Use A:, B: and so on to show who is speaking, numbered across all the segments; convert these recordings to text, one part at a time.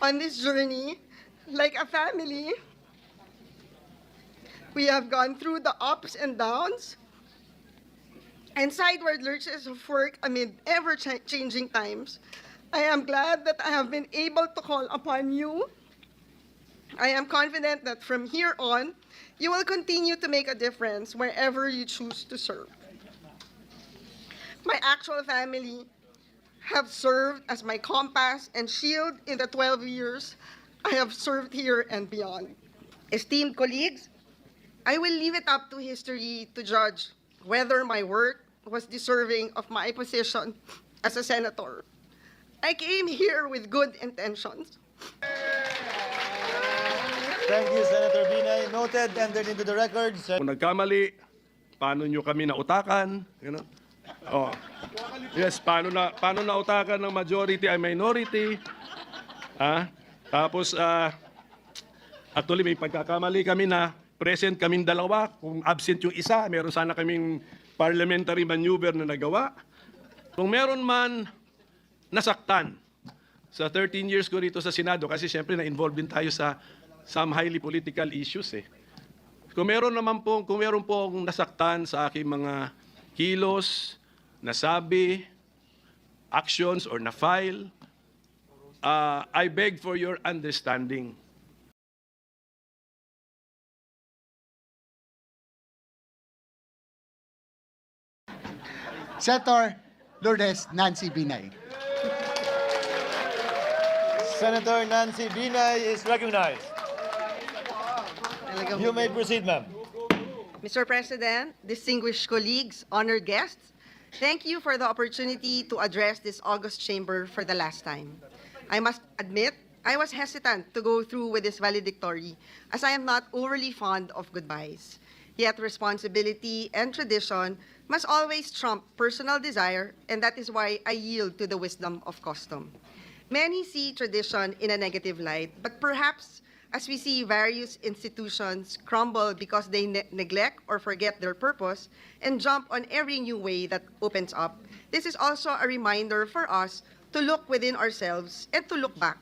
A: On this journey, like a family, we have gone through the ups and downs and sideward lurches of work amid ever-changing times. I am glad that I have been able to call upon you. I am confident that from here on, you will continue to make a difference wherever you choose to serve. My actual family have served as my compass and shield in the 12 years I have served here and beyond. Esteemed colleagues, I will leave it up to history to judge whether my work was deserving of my position as a senator. I came here with good intentions.
B: Thank you, Senator Binay. Noted, entered into the record.
C: Kung nagkamali, paano nyo kami nautakan? You know? Oh. Yes, paano nautakan ng majority ay minority? Tapos, actually may pagkakamali kami na present kaming dalawa. Kung absent yung isa, meron sana kaming parliamentary maneuver na nagawa. Kung meron man nasaktan sa 13 years ko rito sa Senado, kasi siyempre na-involved din tayo sa some highly political issues eh. Kung meron pong nasaktan sa aking mga kilos, nasabi, actions, or na-file, I beg for your understanding.
D: Senator Lourdes Nancy Binay.
B: Senator Nancy Binay is recognized. You may proceed, ma'am.
A: Mr. President, distinguished colleagues, honored guests, thank you for the opportunity to address this august chamber for the last time. I must admit, I was hesitant to go through with this valedictory as I am not overly fond of goodbyes. Yet responsibility and tradition must always trump personal desire, and that is why I yield to the wisdom of custom. Many see tradition in a negative light, but perhaps as we see various institutions crumble because they neglect or forget their purpose and jump on every new way that opens up, this is also a reminder for us to look within ourselves and to look back.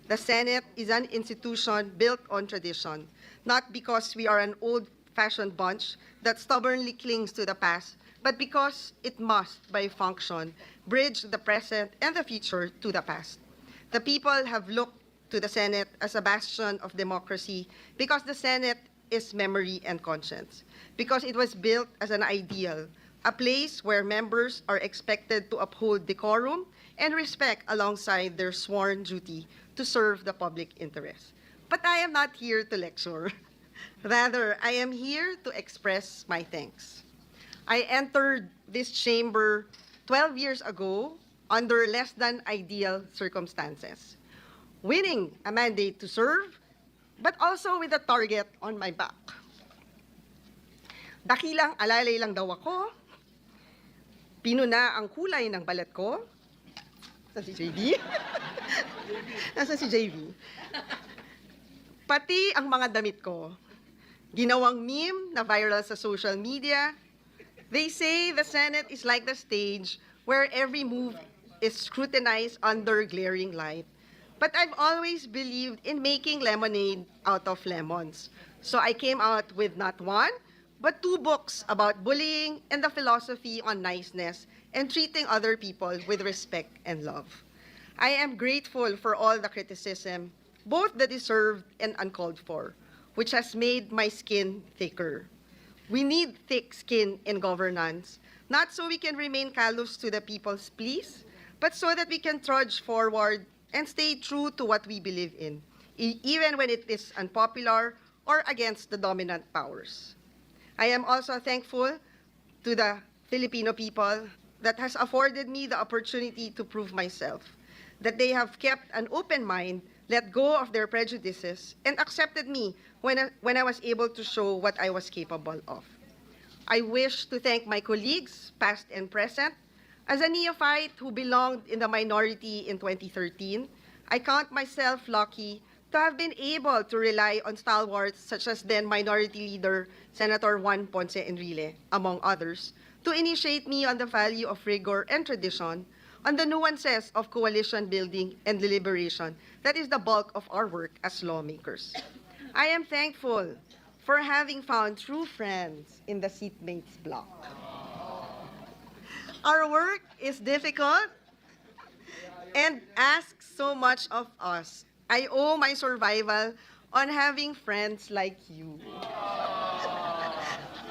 A: The Senate is an institution built on tradition, not because we are an old-fashioned bunch that stubbornly clings to the past, but because it must, by function, bridge the present and the future to the past. The people have looked to the Senate as a bastion of democracy because the Senate is memory and conscience, because it was built as an ideal, a place where members are expected to uphold decorum and respect alongside their sworn duty to serve the public interest. But I am not here to lecture. Rather, I am here to express my thanks. I entered this chamber 12 years ago under less than ideal circumstances, winning a mandate to serve, but also with a target on my back. Dakilang alalay lang daw ako, pinuna ang kulay ng balat ko. Nasaan si JV? Nasaan si JV? Pati ang mga damit ko, ginawang meme na viral sa social media. They say the Senate is like the stage where every move is scrutinized under glaring light. But I've always believed in making lemonade out of lemons. So I came out with not one, but 2 books about bullying and the philosophy on niceness and treating other people with respect and love. I am grateful for all the criticism, both the deserved and uncalled for, which has made my skin thicker. We need thick skin in governance, not so we can remain callous to the people's pleas, but so that we can trudge forward and stay true to what we believe in, even when it is unpopular or against the dominant powers. I am also thankful to the Filipino people that has afforded me the opportunity to prove myself, that they have kept an open mind, let go of their prejudices, and accepted me when I was able to show what I was capable of. I wish to thank my colleagues, past and present. As a neophyte who belonged in the minority in 2013, I count myself lucky to have been able to rely on stalwarts such as then Minority Leader Senator Juan Ponce Enrile, among others, to initiate me on the value of rigor and tradition, on the nuances of coalition building and deliberation that is the bulk of our work as lawmakers. I am thankful for having found true friends in the seatmates block. Our work is difficult and asks so much of us. I owe my survival on having friends like you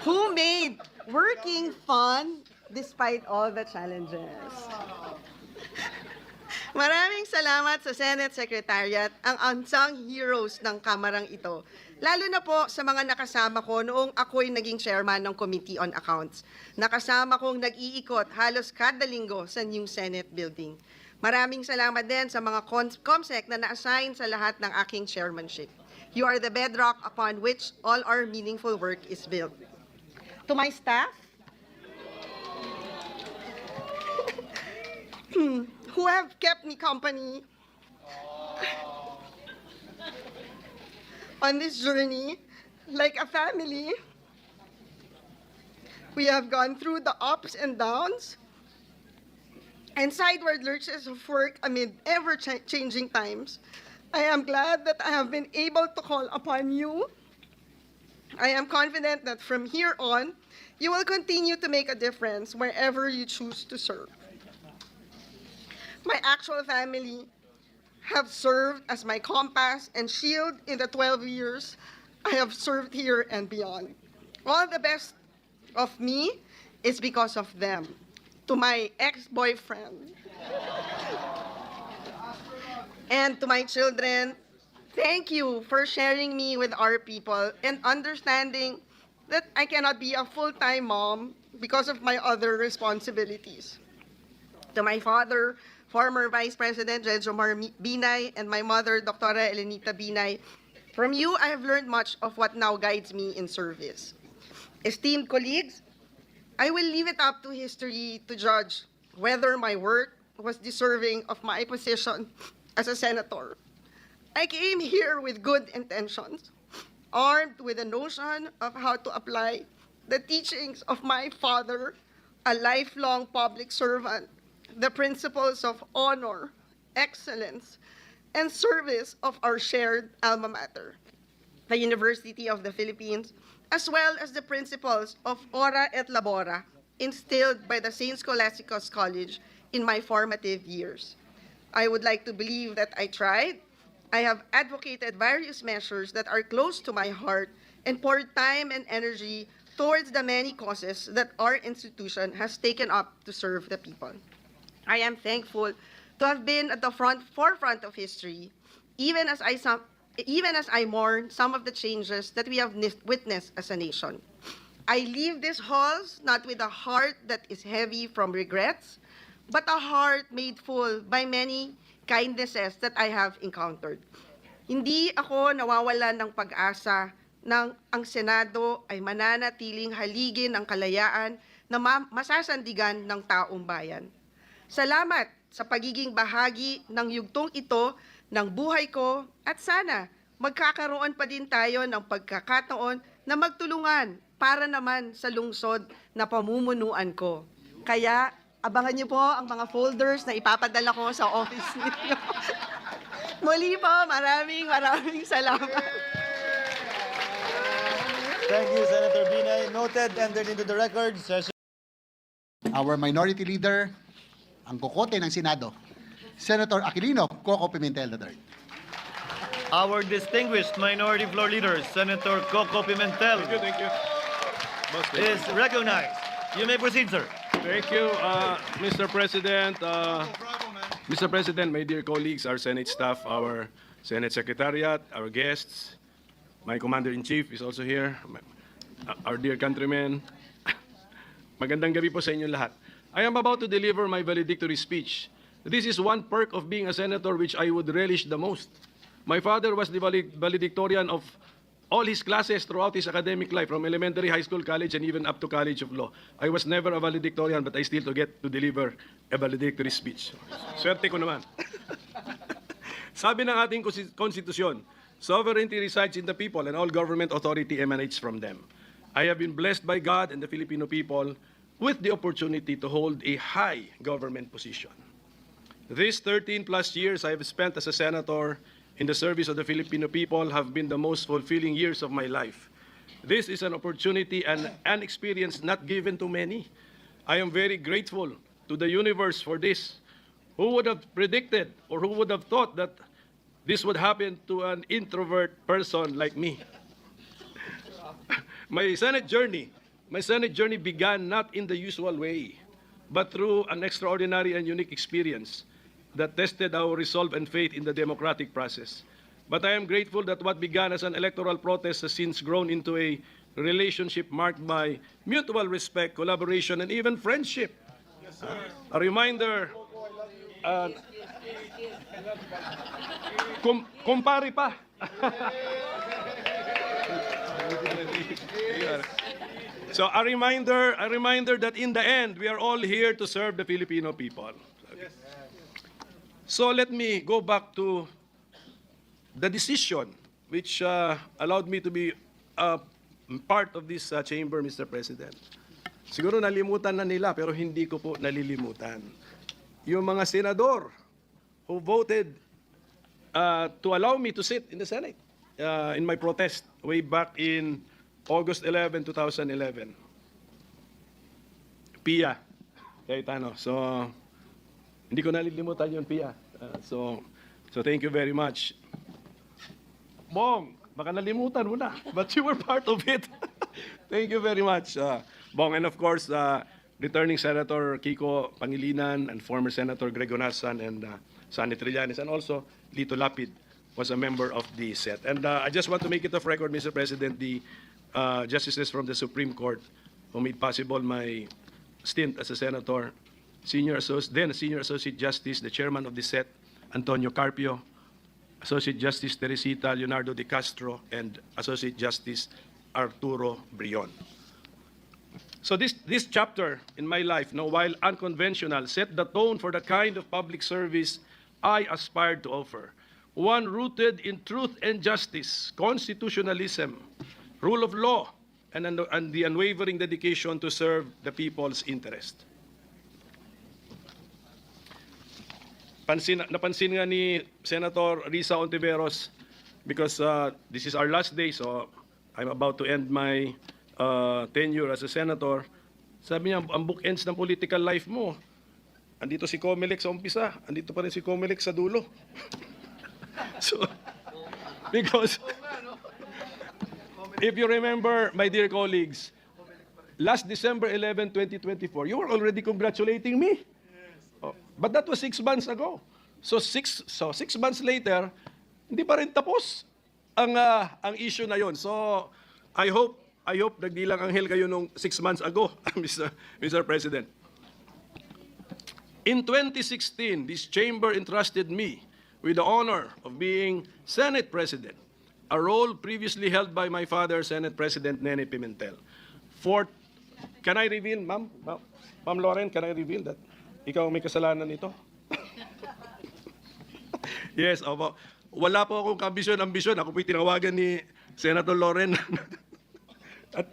A: who made working fun despite all the challenges. Maraming salamat sa Senate Secretariat, ang unsung heroes ng kamarang ito. Lalo na po sa mga nakasama ko noong ako'y naging chairman ng Committee on Accounts. Nakasama kong nag-iikot halos kada linggo sa new Senate building. Maraming salamat din sa mga COMSEC na na-assign sa lahat ng aking chairmanship. You are the bedrock upon which all our meaningful work is built. To my staff, who have kept me company on this journey like a family. We have gone through the ups and downs and sideward lurches of work amid ever-changing times. I am glad that I have been able to call upon you. I am confident that from here on, you will continue to make a difference wherever you choose to serve. My actual family have served as my compass and shield in the 12 years I have served here and beyond. All the best of me is because of them. To my ex-boyfriend and to my children, thank you for sharing me with our people and understanding that I cannot be a full-time mom because of my other responsibilities. To my father, former Vice President Jejomar Binay, and my mother, Dr. Elenita Binay, from you I have learned much of what now guides me in service. Esteemed colleagues, I will leave it up to history to judge whether my work was deserving of my position as a senator. I came here with good intentions, armed with a notion of how to apply the teachings of my father, a lifelong public servant, the principles of honor, excellence, and service of our shared alma mater, the University of the Philippines, as well as the principles of ora et labora, instilled by the St. Scholasticus College in my formative years. I would like to believe that I tried. I have advocated various measures that are close to my heart and poured time and energy towards the many causes that our institution has taken up to serve the people. I am thankful to have been at the forefront of history, even as I mourn some of the changes that we have witnessed as a nation. I leave these halls not with a heart that is heavy from regrets, but a heart made full by many kindnesses that I have encountered. Hindi ako nawawalan ng pag-asa nang ang Senado ay mananatiling haligin ng kalayaan na masasandigan ng taong bayan. Salamat sa pagiging bahagi ng yugtong ito ng buhay ko at sana magkakaroon pa din tayo ng pagkakataon na magtulungan para naman sa lungsod na pamumunuan ko. Kaya abangan niyo po ang mga folders na ipapadala ko sa office ninyo. Muli po, maraming salamat.
B: Thank you, Senator Binay. Noted, entered into the record. Session.
D: Our Minority Leader, ang kokote ng Senado, Senator Aquilino Koko Pimentel III.
B: Our distinguished minority floor leader, Senator Koko Pimentel,
C: Thank you. Boss, thank
B: is recognized. You may proceed, sir.
C: Thank you, Mr. President. Mr. President, my dear colleagues, our Senate staff, our Senate Secretariat, our guests, my Commander-in-Chief is also here, our dear countrymen. Magandang gabi po sa inyo lahat. I am about to deliver my valedictory speech. This is one perk of being a senator which I would relish the most. My father was the valedictorian of all his classes throughout his academic life, from elementary, high school, college, and even up to College of Law. I was never a valedictorian, but I still get to deliver a valedictory speech. Swerte ko naman. Sabi ng ating konstitusyon, sovereignty resides in the people and all government authority emanates from them. I have been blessed by God and the Filipino people with the opportunity to hold a high government position. These 13 plus years I have spent as a senator in the service of the Filipino people have been the most fulfilling years of my life. This is an opportunity and an experience not given to many. I am very grateful to the universe for this. Who would have predicted or who would have thought that this would happen to an introvert person like me? My Senate journey began not in the usual way, but through an extraordinary and unique experience that tested our resolve and faith in the democratic process. But I am grateful that what began as an electoral protest has since grown into a relationship marked by mutual respect, collaboration, and even friendship. A reminder, kumpare pa. So a reminder that in the end, we are all here to serve the Filipino people. So let me go back to the decision which allowed me to be part of this chamber, Mr. President. Siguro nalimutan na nila, pero hindi ko po nalilimutan. Yung mga senador who voted to allow me to sit in the Senate in my protest way back in August 11, 2011. Pia Cayetano. So, hindi ko nalilimutan yun, Pia. So thank you very much. Bong, baka nalimutan mo na, but you were part of it. Thank you very much, Bong. And of course, returning Senator Kiko Pangilinan and former Senator Greg Onasan and Sonny Trillanes, and also Lito Lapid was a member of the set. And I just want to make it of record, Mr. President, the justices from the Supreme Court who made possible my stint as a senator, then Senior Associate Justice, the chairman of the set, Antonio Carpio, Associate Justice Teresita Leonardo de Castro, and Associate Justice Arturo Brion. So this chapter in my life, while unconventional, set the tone for the kind of public service I aspired to offer. One rooted in truth and justice, constitutionalism, rule of law, and the unwavering dedication to serve the people's interest. Napansin nga ni Senator Risa Ontiveros, because this is our last day, so I'm about to end my tenure as a senator. Sabi niya, ang bookends ng political life mo, andito si Comelec sa umpisa, andito pa rin si Comelec sa dulo. So, because if you remember, my dear colleagues, last December 11, 2024, you were already congratulating me. But that was 6 months ago. So 6 months later, hindi pa rin tapos ang issue na yon. So I hope nagdilang anghel kayo nung 6 months ago, Mr. President. In 2016, this chamber entrusted me with the honor of being Senate President, a role previously held by my father, Senate President Nene Pimentel. Can I reveal, Ma'am Lauren, can I reveal that ikaw may kasalanan nito? Yes, opo. Wala po akong ambisyon. Ako po'y tinawagan ni Senator Lauren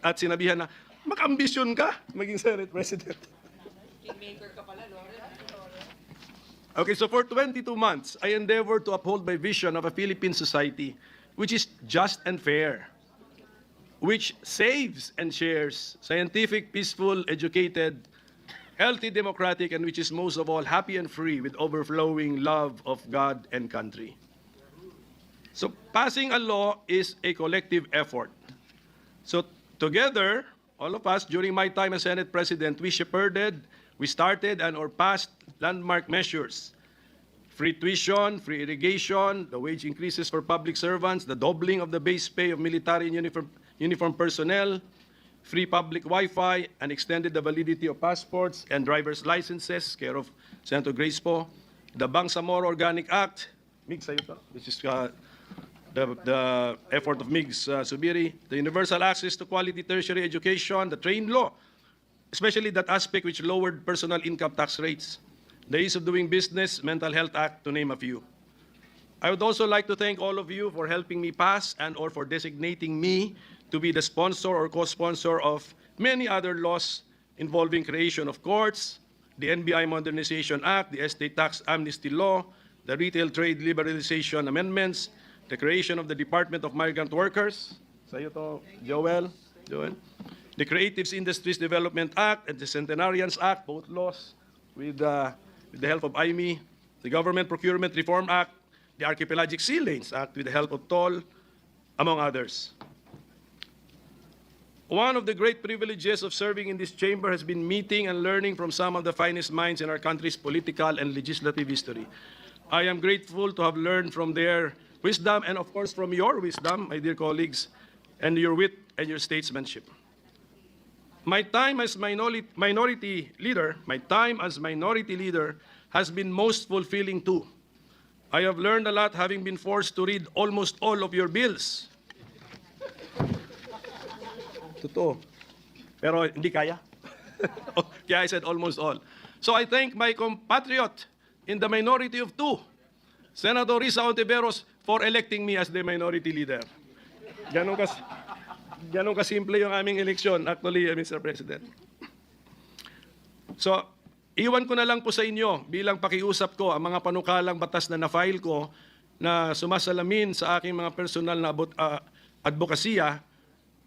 C: at sinabihan na, mag-ambisyon ka maging Senate President.
A: Kingmaker ka pala, Lauren.
C: Okay, so for 22 months, I endeavored to uphold my vision of a Philippine society which is just and fair, which saves and shares, scientific, peaceful, educated, healthy, democratic, and which is most of all happy and free with overflowing love of God and country. So passing a law is a collective effort. So together, all of us, during my time as Senate President, we started or passed landmark measures. Free tuition, free irrigation, the wage increases for public servants, the doubling of the base pay of military and uniform personnel, free public Wi-Fi, and extended the validity of passports and driver's licenses, care of Senator Grace po, the Bangsamoro Organic Act, Migs, this is the effort of Migs Subiri, the universal access to quality tertiary education, the train law, especially that aspect which lowered personal income tax rates, the ease of doing business, Mental Health Act, to name a few. I would also like to thank all of you for helping me pass or for designating me to be the sponsor or co-sponsor of many other laws involving creation of courts, the NBI Modernization Act, the Estate Tax Amnesty Law, the Retail Trade Liberalization Amendments, the creation of the Department of Migrant Workers, sa'yo to, Joel, the Creative Industries Development Act and the Centenarians Act, both laws with the help of IME, the Government Procurement Reform Act, the Archipelagic Sea Lanes Act with the help of TOL, among others. One of the great privileges of serving in this chamber has been meeting and learning from some of the finest minds in our country's political and legislative history. I am grateful to have learned from their wisdom and, of course, from your wisdom, my dear colleagues, and your wit and your statesmanship. My time as minority leader has been most fulfilling too. I have learned a lot having been forced to read almost all of your bills. Totoo. Pero hindi kaya. Kaya I said almost all. So I thank my compatriot in the minority of two, Senador Risa Ontiveros, for electing me as the minority leader. Ganun kasimple yung aming eleksyon, actually, Mr. President. So, iwan ko na lang po sa inyo bilang pakiusap ko ang mga panukalang batas na na-file ko na sumasalamin sa aking mga personal na advokasya.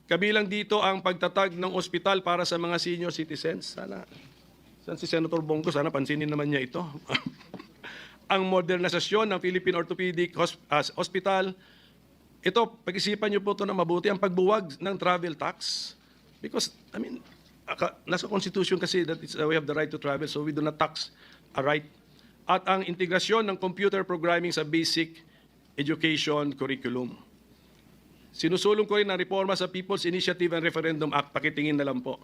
C: Kabilang dito ang pagtatag ng ospital para sa mga senior citizens. Sana si Senator Bongo, sana pansinin naman niya ito. Ang modernisasyon ng Philippine Orthopedic Hospital. Ito, pag-isipan niyo po ito na mabuti, ang pagbuwag ng travel tax. Because, nasa Constitution kasi that we have the right to travel, so we do not tax a right. At ang integrasyon ng computer programming sa basic education curriculum. Sinusulong ko rin ang reforma sa People's Initiative and Referendum Act. Pakitingin na lang po.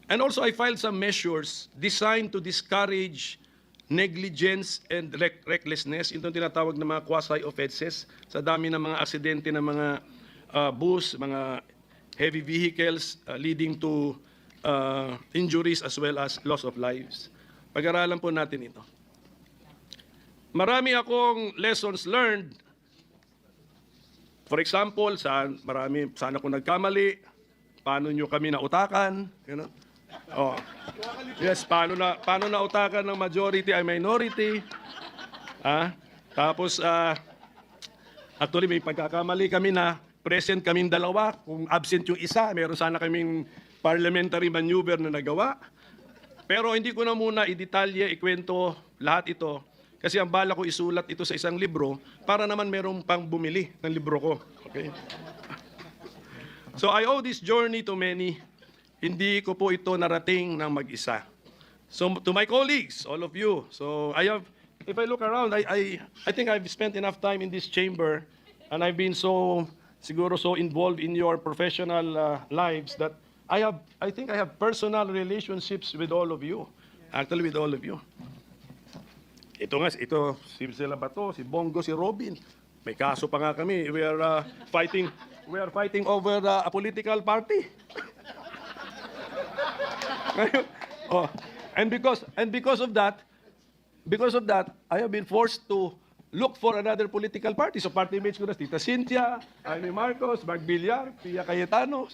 C: And also, I filed some measures designed to discourage negligence and recklessness. Ito ang tinatawag na mga quasi-offenses sa dami ng mga aksidente ng mga bus, mga heavy vehicles leading to injuries as well as loss of lives. Pag-aralan po natin ito. Marami akong lessons learned. For example, saan ako nagkamali, paano nyo kami nautakan, Oh. Yes, paano nautakan ng majority ay minority. Tapos, actually may pagkakamali kami na present kaming dalawa. Kung absent yung isa, meron sana kaming parliamentary maneuver na nagawa. Pero hindi ko na muna i-detalye, ikwento lahat ito. Kasi ang bala ko isulat ito sa isang libro para naman merong pang bumili ng libro ko. Okay? So I owe this journey to many. Hindi ko po ito narating ng mag-isa. So to my colleagues, all of you. So if I look around, I think I've spent enough time in this chamber and I've been siguro so involved in your professional lives that I think I have personal relationships with all of you. Actually with all of you. Ito sila ba to? Si Bongo, si Robin. May kaso pa nga kami. We are fighting over a political party. And because of that, I have been forced to look for another political party. So party mates ko na Tita Cynthia, Jaime Marcos, Mark Villar, Pia Cayetano.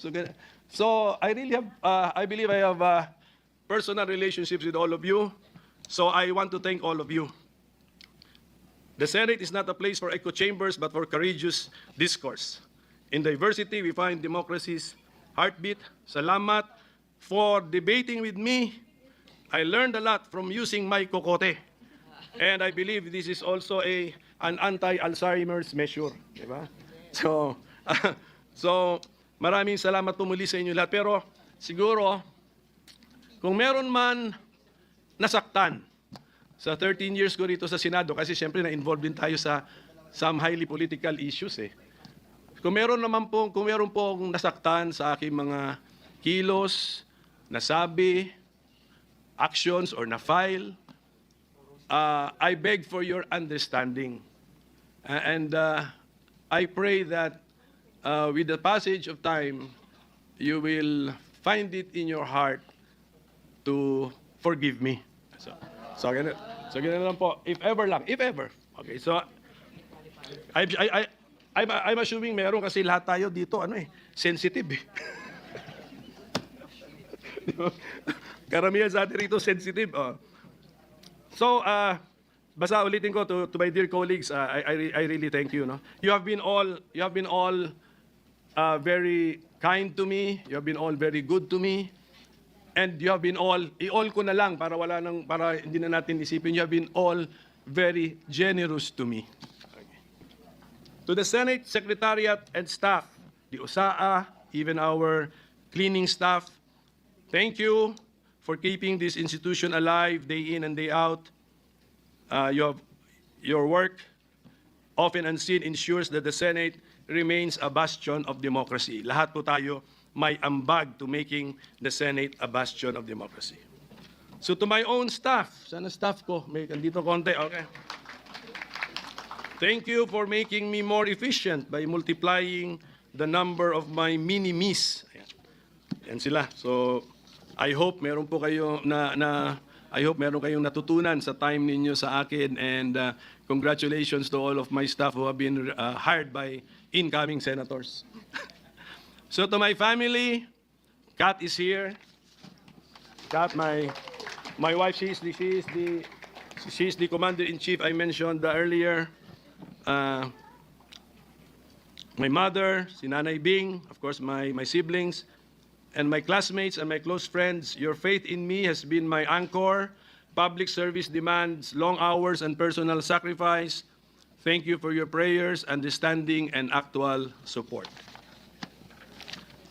C: So I believe I have personal relationships with all of you. So I want to thank all of you. The Senate is not a place for echo chambers, but for courageous discourse. In diversity, we find democracy's heartbeat. Salamat for debating with me. I learned a lot from using my kokote. And I believe this is also an anti-Alzheimer's measure. Diba? So, maraming salamat po muli sa inyo lahat. Pero siguro, kung meron man nasaktan sa 13 years ko rito sa Senado, kasi siyempre na-involved din tayo sa some highly political issues eh. Kung meron pong nasaktan sa aking mga kilos, nasabi, actions, or na-file, I beg for your understanding. And I pray that with the passage of time, you will find it in your heart to forgive me. So ganun lang po. If ever. Okay, so I'm assuming meron kasi lahat tayo dito sensitive eh. Karamihan sa atin rito sensitive. So basta ulitin ko to my dear colleagues, I really thank you. No? You have been all very kind to me. You have been all very good to me. And you have been all, i-all ko na lang para hindi na natin isipin. You have been all very generous to me. Okay. To the Senate Secretariat and staff, the OSAA, even our cleaning staff, thank you for keeping this institution alive day in and day out. Your work, often unseen, ensures that the Senate remains a bastion of democracy. Lahat po tayo may ambag to making the Senate a bastion of democracy. So to my own staff, sana staff ko, may andito konti, okay. Thank you for making me more efficient by multiplying the number of my mini-me's. Yan sila. So I hope meron po kayo I hope meron kayong natutunan sa time ninyo sa akin, and congratulations to all of my staff who have been hired by incoming senators. So to my family, Kat is here. Kat, my wife, she's the commander-in-chief I mentioned earlier. My mother, si Nanay Bing, of course my siblings, and my classmates and my close friends. Your faith in me has been my anchor. Public service demands long hours and personal sacrifice. Thank you for your prayers, understanding, and actual support.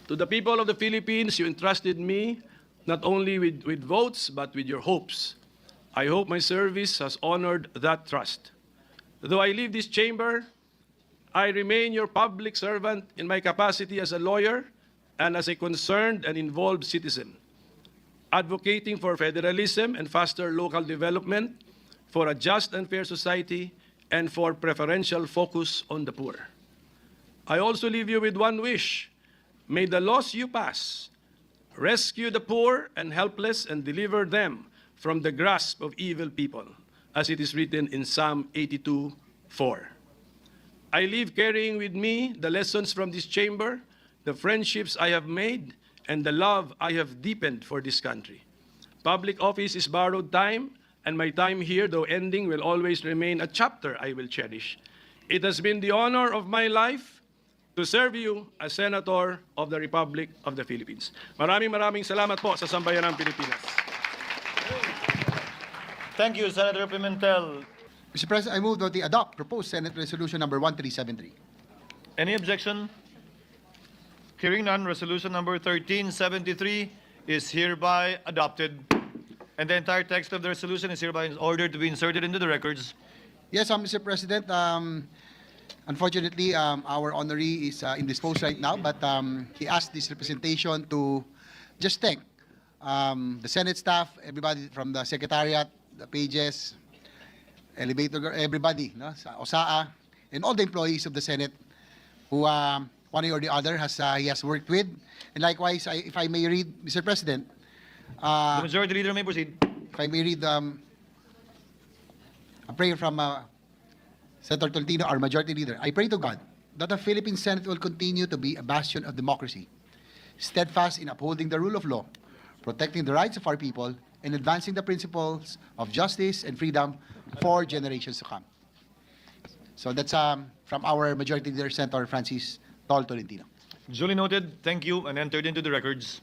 C: To the people of the Philippines, you entrusted me not only with votes, but with your hopes. I hope my service has honored that trust. Though I leave this chamber, I remain your public servant in my capacity as a lawyer and as a concerned and involved citizen, advocating for federalism and faster local development, for a just and fair society, and for preferential focus on the poor. I also leave you with one wish. May the laws you pass rescue the poor and helpless and deliver them from the grasp of evil people, as it is written in Psalm 82:4. I leave carrying with me the lessons from this chamber, the friendships I have made, and the love I have deepened for this country. Public office is borrowed time, and my time here, though ending, will always remain a chapter I will cherish. It has been the honor of my life to serve you as Senator of the Republic of the Philippines. Maraming salamat po sa sambayan ng Pilipinas.
B: Thank you, Senator Pimentel.
D: Mr. President, I move that we adopt proposed Senate Resolution number 1373.
B: Any objection? Hearing none, resolution number 1373 is hereby adopted. And the entire text of the resolution is hereby ordered to be inserted into the records.
D: Yes, Mr. President, unfortunately, our honoree is indisposed right now, but he asked this representation to just thank the Senate staff, everybody from the Secretariat, the pages, elevator, everybody, no, sa OSAA, and all the employees of the Senate who one way or the other he has worked with. And likewise, if I may read, Mr. President,
B: The Majority Leader may proceed.
D: if I may read a prayer from Senator Tolentino, our Majority Leader. I pray to God that the Philippine Senate will continue to be a bastion of democracy, steadfast in upholding the rule of law, protecting the rights of our people, and advancing the principles of justice and freedom for generations to come. So that's from our Majority Leader, Senator Francis Tolentino.
B: Duly noted. Thank you, and entered into the records.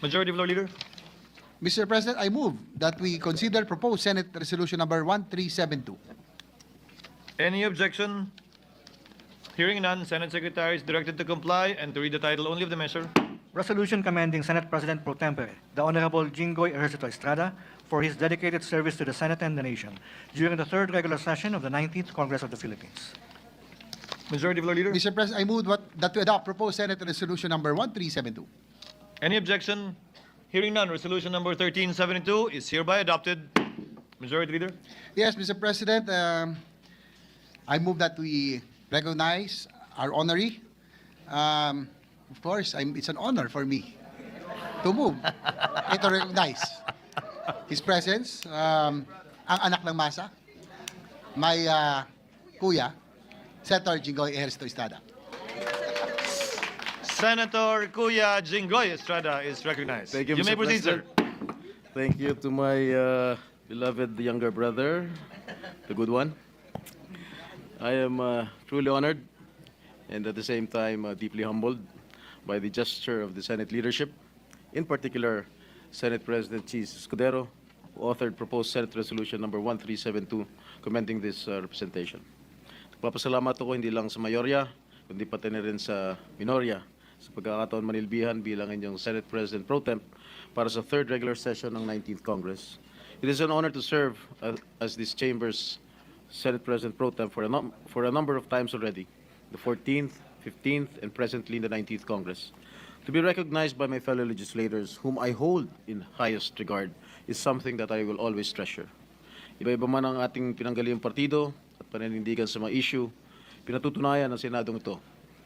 B: Majority Floor Leader.
D: Mr. President, I move that we consider proposed Senate Resolution number 1372.
B: Any objection? Hearing none, Senate Secretary is directed to comply and to read the title only of the measure.
E: Resolution commending Senate President Pro Tempore, the Honorable Jinggoy Ejercito Estrada, for his dedicated service to the Senate and the nation during the third regular session of the 19th Congress of the Philippines.
B: Majority Floor Leader.
D: Mr. President, I move that we adopt proposed Senate Resolution number 1372.
B: Any objection? Hearing none, resolution number 1372 is hereby adopted. Majority Leader.
D: Yes, Mr. President, I move that we recognize our honoree. Of course, it's an honor for me to move and to recognize his presence, ang anak ng masa, my kuya, Senator Jinggoy Ejercito Estrada.
B: Senator Kuya Jinggoy Estrada is recognized.
F: Thank you,
B: You may
F: Mr.
B: proceed, sir.
F: President. Thank you to my beloved younger brother, the good one. I am truly honored and at the same time deeply humbled by the gesture of the Senate leadership, in particular Senate President Cheese Escudero, who authored proposed Senate Resolution number 1372 commending this representation. Nagpapasalamat ako hindi lang sa mayorya, kundi pati na rin sa minorya sa pagkakataon manilbihan bilang inyong Senate President Pro Temp para sa third regular session ng 19th Congress. It is an honor to serve as this chamber's Senate President Pro Temp for a number of times already, the 14th, 15th, and presently in the 19th Congress. To be recognized by my fellow legislators, whom I hold in highest regard, is something that I will always treasure. Iba-iba man ang ating pinanggaling partido at paninindigan sa mga issue, pinatutunayan ng Senadong ito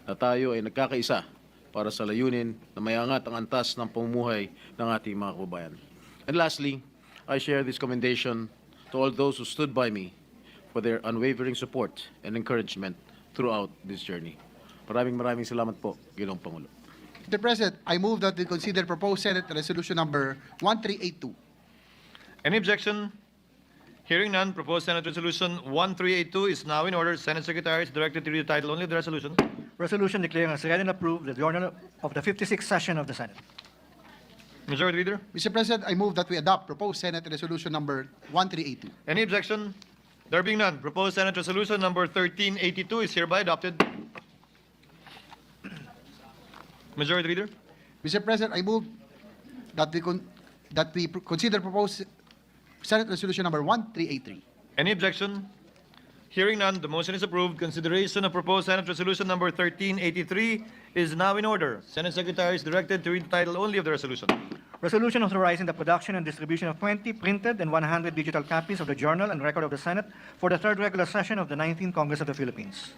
F: na tayo ay nagkakaisa para sa layunin na mayangat ang antas ng pamumuhay ng ating mga kababayan. And lastly, I share this commendation to all those who stood by me for their unwavering support and encouragement throughout this journey. Maraming salamat po, Ginoong Pangulo.
D: Mr. President, I move that we consider proposed Senate Resolution number 1382.
B: Any objection? Hearing none, proposed Senate Resolution 1382 is now in order. Senate Secretary is directed to read the title only of the resolution.
E: Resolution declaring as read and approved the journal of the 56th session of the Senate.
B: Majority Leader?
D: Mr. President, I move that we adopt proposed Senate Resolution number 1382.
B: Any objection? There being none, proposed Senate Resolution number 1382 is hereby adopted. Majority Leader?
D: Mr. President, I move that we consider proposed Senate Resolution number 1383.
B: Any objection? Hearing none, the motion is approved. Consideration of proposed Senate Resolution number 1383 is now in order. Senate Secretary is directed to read the title only of the resolution.
E: Resolution authorizing the production and distribution of 20 printed and 100 digital copies of the Journal and Record of the Senate for the third regular session of the 19th Congress of the Philippines.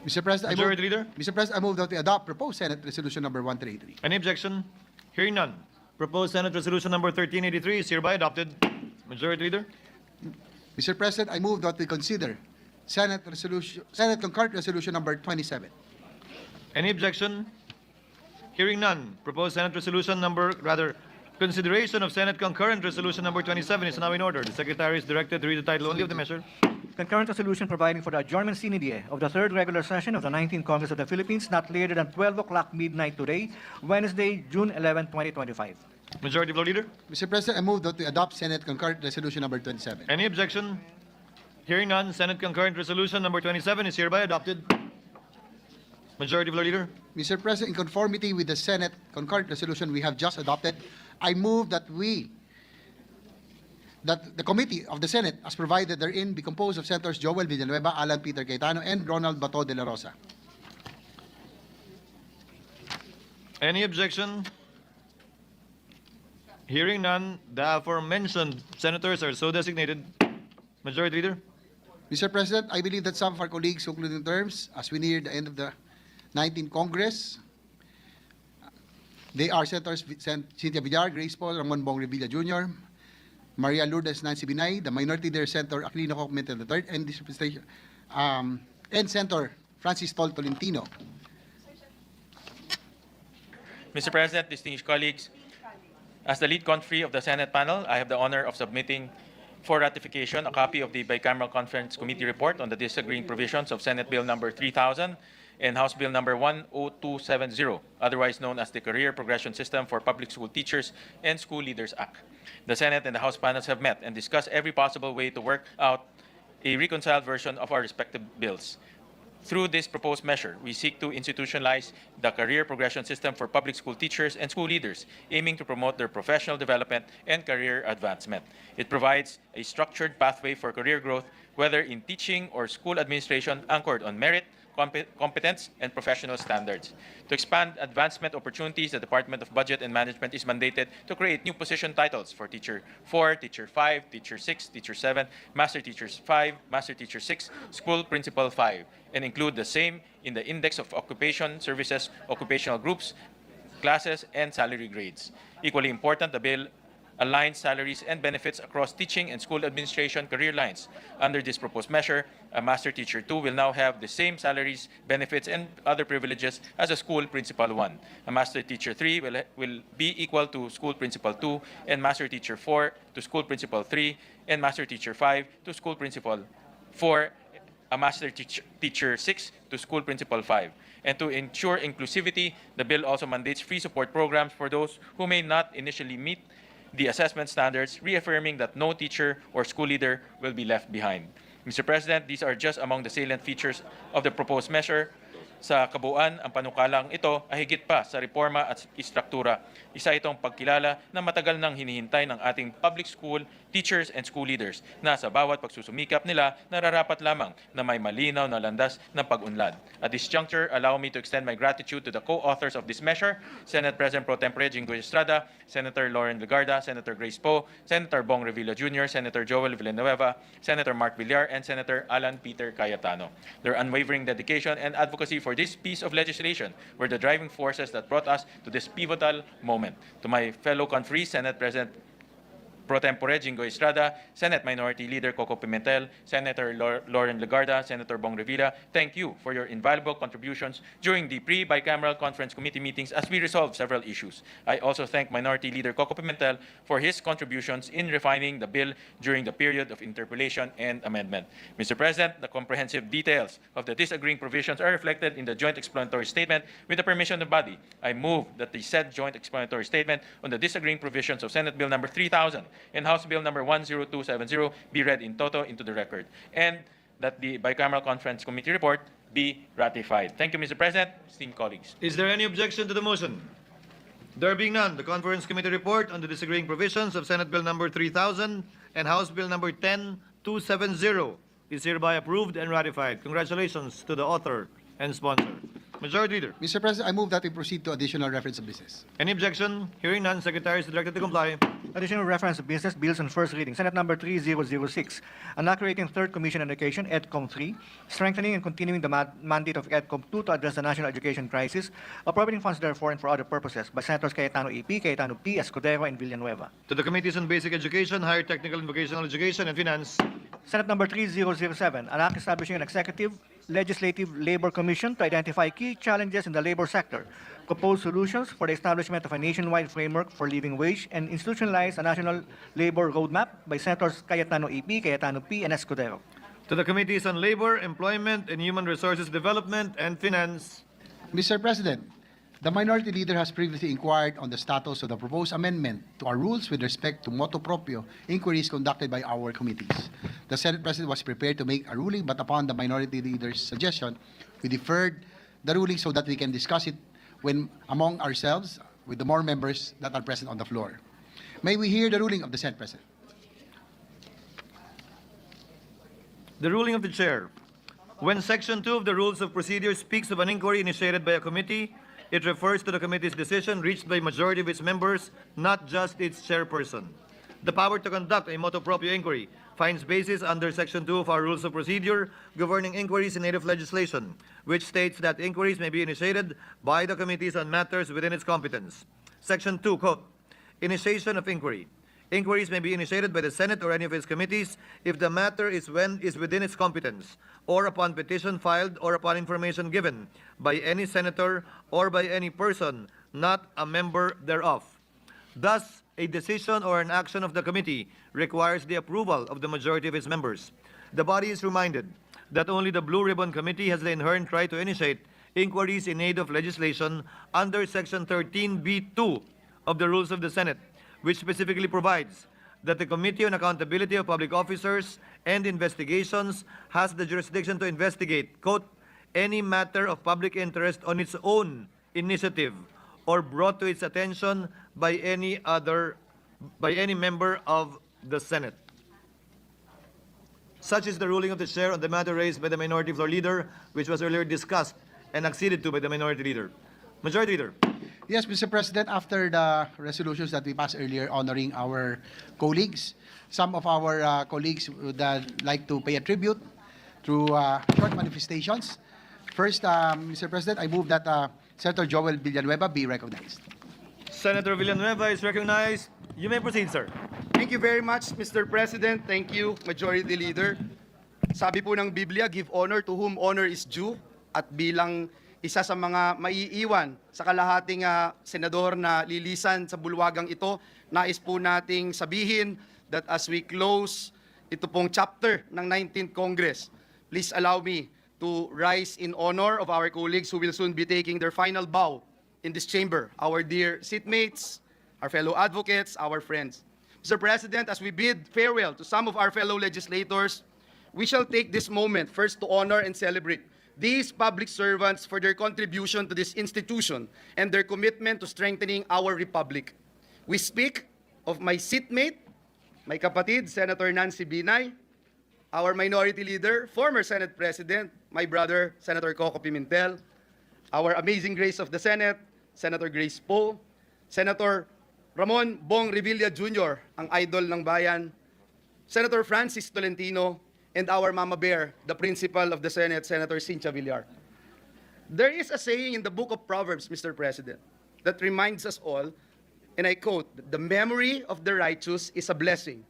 D: Mr. President,
B: Majority Leader?
D: Mr. President, I move that we adopt proposed Senate Resolution number 1383.
B: Any objection? Hearing none, proposed Senate Resolution number 1383 is hereby adopted. Majority Leader?
D: Mr. President, I move that we consider Senate Concurrent Resolution number 27.
B: Any objection? Hearing none, proposed Senate consideration of Senate Concurrent Resolution number 27 is now in order. The Secretary is directed to read the title only of the measure.
E: Concurrent resolution providing for the adjournment sine die of the third regular session of the 19th Congress of the Philippines not later than 12 o'clock midnight today, Wednesday, June 11, 2025.
B: Majority Floor Leader?
D: Mr. President, I move that we adopt Senate Concurrent Resolution number 27.
B: Any objection? Hearing none, Senate Concurrent Resolution number 27 is hereby adopted. Majority Floor Leader?
D: Mr. President, in conformity with the Senate Concurrent Resolution we have just adopted, I move that the committee of the Senate, as provided therein, be composed of Senators Joel Villanueva, Alan Peter Cayetano, and Ronald Bato de la Rosa.
B: Any objection? Hearing none, the aforementioned senators are so designated. Majority Leader?
D: Mr. President, I believe that some of our colleagues concluding terms as we near the end of the 19th Congress. They are Senators Cynthia, Villar, Grace Paul, Ramon Bong Revilla Jr., Maria Lourdes Nancy Binay, the Minority Leader Senator Aquilino Koko Pimentel III, and this representation, and Senator Francis Tol Tolentino.
G: Mr. President, distinguished colleagues, as the lead conferee of the Senate panel, I have the honor of submitting for ratification a copy of the Bicameral Conference Committee report on the disagreeing provisions of Senate Bill number 3000 and House Bill number 10270, otherwise known as the Career Progression System for Public School Teachers and School Leaders Act. The Senate and the House panels have met and discussed every possible way to work out a reconciled version of our respective bills. Through this proposed measure, we seek to institutionalize the career progression system for public school teachers and school leaders, aiming to promote their professional development and career advancement. It provides a structured pathway for career growth, whether in teaching or school administration, anchored on merit, competence, and professional standards. To expand advancement opportunities, the Department of Budget and Management is mandated to create new position titles for Teacher 4, Teacher 5, Teacher 6, Teacher 7, Master Teachers 5, Master Teacher 6, School Principal 5, and include the same in the Index of Occupation Services, occupational groups, classes, and salary grades. Equally important, the bill aligns salaries and benefits across teaching and school administration career lines. Under this proposed measure, a Master Teacher 2 will now have the same salaries, benefits, and other privileges as a School Principal 1. A Master Teacher 3 will be equal to School Principal 2, and Master Teacher 4 to School Principal 3, and Master Teacher 5 to School Principal 4, a Master Teacher 6 to School Principal 5. And to ensure inclusivity, the bill also mandates free support programs for those who may not initially meet the assessment standards, reaffirming that no teacher or school leader will be left behind. Mr. President, these are just among the salient features of the proposed measure. Sa kabuuan, ang panukalang ito ay higit pa sa reforma at istruktura. Isa itong pagkilala na matagal nang hinihintay ng ating public school teachers and school leaders na sa bawat pagsusumikap nila nararapat lamang na may malinaw na landas ng pag-unlad. At this juncture, allow me to extend my gratitude to the co-authors of this measure, Senate President Pro Tempore Jinggoy Estrada, Senator Lauren Legarda, Senator Grace Poe, Senator Bong Revilla Jr., Senator Joel Villanueva, Senator Mark Villar, and Senator Alan Peter Cayetano. Their unwavering dedication and advocacy for this piece of legislation were the driving forces that brought us to this pivotal moment. To my fellow conferees, Senate President Pro Tempore Jinggoy Estrada, Senate Minority Leader Koko Pimentel, Senator Lauren Legarda, Senator Bong Revilla, thank you for your invaluable contributions during the pre-bicameral conference committee meetings as we resolved several issues. I also thank Minority Leader Koko Pimentel for his contributions in refining the bill during the period of interpellation and amendment. Mr. President, the comprehensive details of the disagreeing provisions are reflected in the joint explanatory statement. With the permission of the body, I move that the said joint explanatory statement on the disagreeing provisions of Senate Bill number 3000 and House Bill number 10270 be read in toto into the record, and that the bicameral conference committee report be ratified. Thank you, Mr. President, esteemed colleagues.
B: Is there any objection to the motion? There being none, the conference committee report on the disagreeing provisions of Senate Bill number 3000 and House Bill number 10270 is hereby approved and ratified. Congratulations to the author and sponsor. Majority Leader.
D: Mr. President, I move that we proceed to additional reference of business.
B: Any objection? Hearing none, Secretary is directed to comply.
E: Additional reference of business bills on first reading. Senate number 3006, inaugurating Third Commission on Education, EDCOM 3, strengthening and continuing the mandate of EDCOM 2 to address the national education crisis, appropriating funds therefore and for other purposes by Senators Cayetano EP, Cayetano P, Escudero, and Villanueva.
B: To the Committees on Basic Education, Higher Technical and Vocational Education, and Finance.
E: Senate number 3007, an act establishing an executive legislative labor commission to identify key challenges in the labor sector, propose solutions for the establishment of a nationwide framework for living wage, and institutionalize a national labor roadmap by Senators Cayetano EP, Cayetano P, and Escudero.
B: To the Committees on Labor, Employment, and Human Resources Development, and Finance.
D: Mr. President, the Minority Leader has previously inquired on the status of the proposed amendment to our rules with respect to motu proprio inquiries conducted by our committees. The Senate President was prepared to make a ruling, but upon the Minority Leader's suggestion, we deferred the ruling so that we can discuss it when among ourselves with the more members that are present on the floor. May we hear the ruling of the Senate President?
B: The ruling of the Chair. When Section 2 of the Rules of Procedure speaks of an inquiry initiated by a committee, it refers to the committee's decision reached by a majority of its members, not just its chairperson. The power to conduct a motu proprio inquiry finds basis under Section 2 of our Rules of Procedure governing inquiries in native legislation, which states that inquiries may be initiated by the committees on matters within its competence. Section 2, quote, initiation of inquiry. Inquiries may be initiated by the Senate or any of its committees if the matter is within its competence, or upon petition filed or upon information given by any senator or by any person not a member thereof. Thus, a decision or an action of the committee requires the approval of the majority of its members. The body is reminded that only the Blue Ribbon Committee has the inherent right to initiate inquiries in aid of legislation under Section 13B2 of the Rules of the Senate, which specifically provides that the Committee on Accountability of Public Officers and Investigations has the jurisdiction to investigate, quote, any matter of public interest on its own initiative or brought to its attention by any member of the Senate. Such is the ruling of the Chair on the matter raised by the Minority Floor Leader, which was earlier discussed and acceded to by the Minority Leader. Majority Leader.
D: Yes, Mr. President, after the resolutions that we passed earlier honoring our colleagues, some of our colleagues would like to pay a tribute through short manifestations. First, Mr. President, I move that Senator Joel Villanueva be recognized.
B: Senator Villanueva is recognized. You may proceed, sir.
H: Thank you very much, Mr. President. Thank you, Majority Leader. Sabi po ng Biblia, give honor to whom honor is due. At bilang isa sa mga maiiwan sa kalahating senador na lilisan sa bulwagang ito, nais po nating sabihin that as we close ito pong chapter ng 19th Congress, please allow me to rise in honor of our colleagues who will soon be taking their final bow in this chamber, our dear seatmates, our fellow advocates, our friends. Mr. President, as we bid farewell to some of our fellow legislators, we shall take this moment first to honor and celebrate these public servants for their contribution to this institution and their commitment to strengthening our republic. We speak of my seatmate, my kapatid, Senator Nancy Binay, our Minority Leader, former Senate President, my brother, Senator Koko Pimentel, our amazing grace of the Senate, Senator Grace Poe, Senator Ramon Bong Revilla Jr., ang idol ng bayan, Senator Francis Tolentino, and our Mama Bear, the Principal of the Senate, Senator Cynthia Villar. There is a saying in the book of Proverbs, Mr. President, that reminds us all, and I quote, "The memory of the righteous is a blessing,"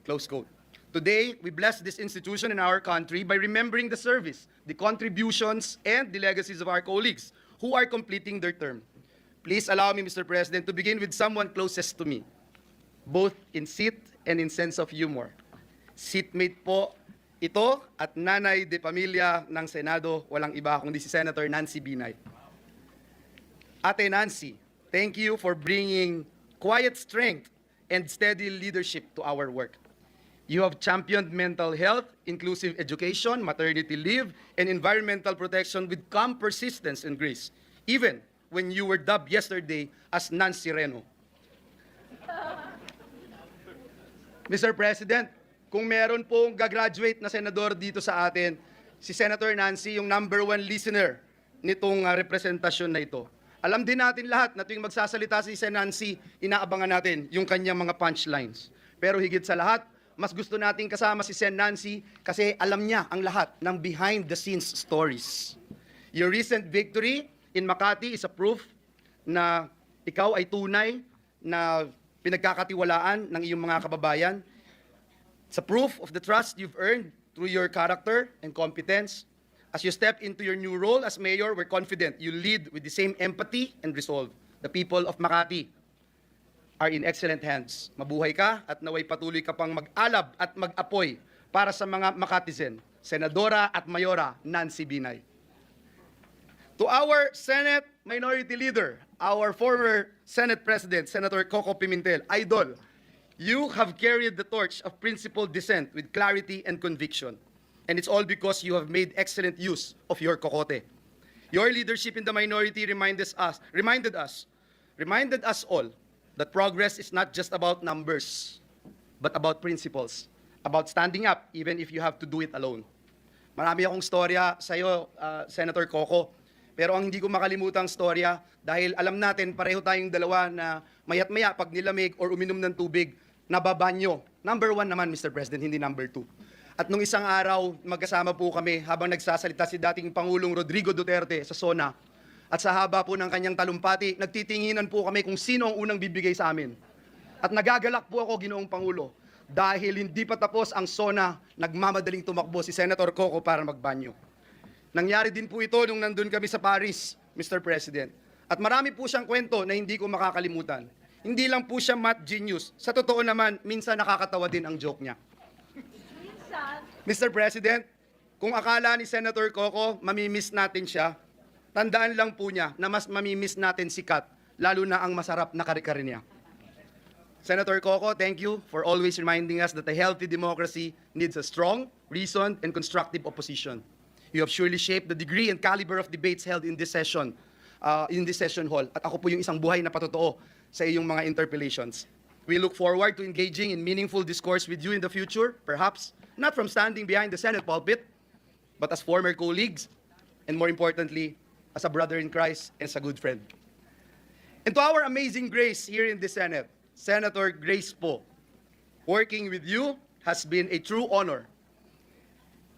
H: close quote. Today, we bless this institution in our country by remembering the service, the contributions, and the legacies of our colleagues who are completing their term. Please allow me, Mr. President, to begin with someone closest to me, both in seat and in sense of humor. Seatmate po ito at nanay de pamilya ng Senado, walang iba kundi si Senator Nancy Binay. Ate Nancy, thank you for bringing quiet strength and steady leadership to our work. You have championed mental health, inclusive education, maternity leave, and environmental protection with calm persistence and grace, even when you were dubbed yesterday as Nancy Reno. Mr. President, kung meron pong gagraduate na senador dito sa atin, si Senator Nancy, yung #1 listener nitong representasyon na ito. Alam din natin lahat na tuwing magsasalita si Nancy, inaabangan natin yung kanyang mga punchlines. Pero higit sa lahat, mas gusto nating kasama si Nancy kasi alam niya ang lahat ng behind-the-scenes stories. Your recent victory in Makati is a proof na ikaw ay tunay na pinagkakatiwalaan ng iyong mga kababayan. It's a proof of the trust you've earned through your character and competence. As you step into your new role as mayor, we're confident you lead with the same empathy and resolve. The people of Makati are in excellent hands. Mabuhay ka at naway patuloy ka pang mag-alab at mag-apoy para sa mga Makatizen, Senadora at Mayora Nancy Binay. To our Senate Minority Leader, our former Senate President, Senator Koko Pimentel, idol, you have carried the torch of principled dissent with clarity and conviction. And it's all because you have made excellent use of your kokote. Your leadership in the minority reminded us all that progress is not just about numbers, but about principles, about standing up even if you have to do it alone. Marami akong storya sa iyo, Senator Koko, pero ang hindi ko makalimutang storya dahil alam natin pareho tayong dalawa na mayat-maya pag nilamig or uminom ng tubig, nababanyo. #1 naman, Mr. President, hindi #2. At nung isang araw, magkasama po kami habang nagsasalita si dating Pangulong Rodrigo Duterte sa SONA. At sa haba po ng kanyang talumpati, nagtitinginan po kami kung sino ang unang bibigay sa amin. At nagagalak po ako, Ginoong Pangulo, dahil hindi pa tapos ang SONA, nagmamadaling tumakbo si Senator Koko para magbanyo. Nangyari din po ito nung nandun kami sa Paris, Mr. President. At marami po siyang kwento na hindi ko makakalimutan. Hindi lang po siya math genius. Sa totoo naman, minsan nakakatawa din ang joke niya. Mr. President, kung akala ni Senator Koko, mamimiss natin siya, tandaan lang po niya na mas mamimiss natin si Kat, lalo na ang masarap na kare-kare niya. Senator Koko, thank you for always reminding us that a healthy democracy needs a strong, reasoned, and constructive opposition. You have surely shaped the degree and caliber of debates held in this session hall. At ako po yung isang buhay na patotoo sa iyong mga interpellations. We look forward to engaging in meaningful discourse with you in the future, perhaps not from standing behind the Senate pulpit, but as former colleagues, and more importantly, as a brother in Christ and as a good friend. And to our amazing grace here in the Senate, Senator Grace Poe, working with you has been a true honor.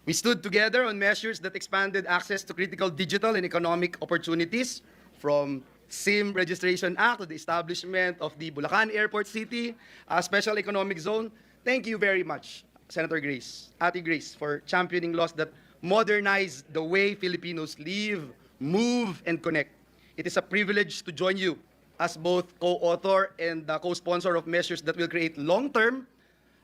H: We stood together on measures that expanded access to critical digital and economic opportunities, from SIM Registration Act, to the establishment of the Bulacan Airport City Special Economic Zone. Thank you very much, Senator Grace, Ate Grace, for championing laws that modernize the way Filipinos live, move, and connect. It is a privilege to join you as both co-author and co-sponsor of measures that will create long-term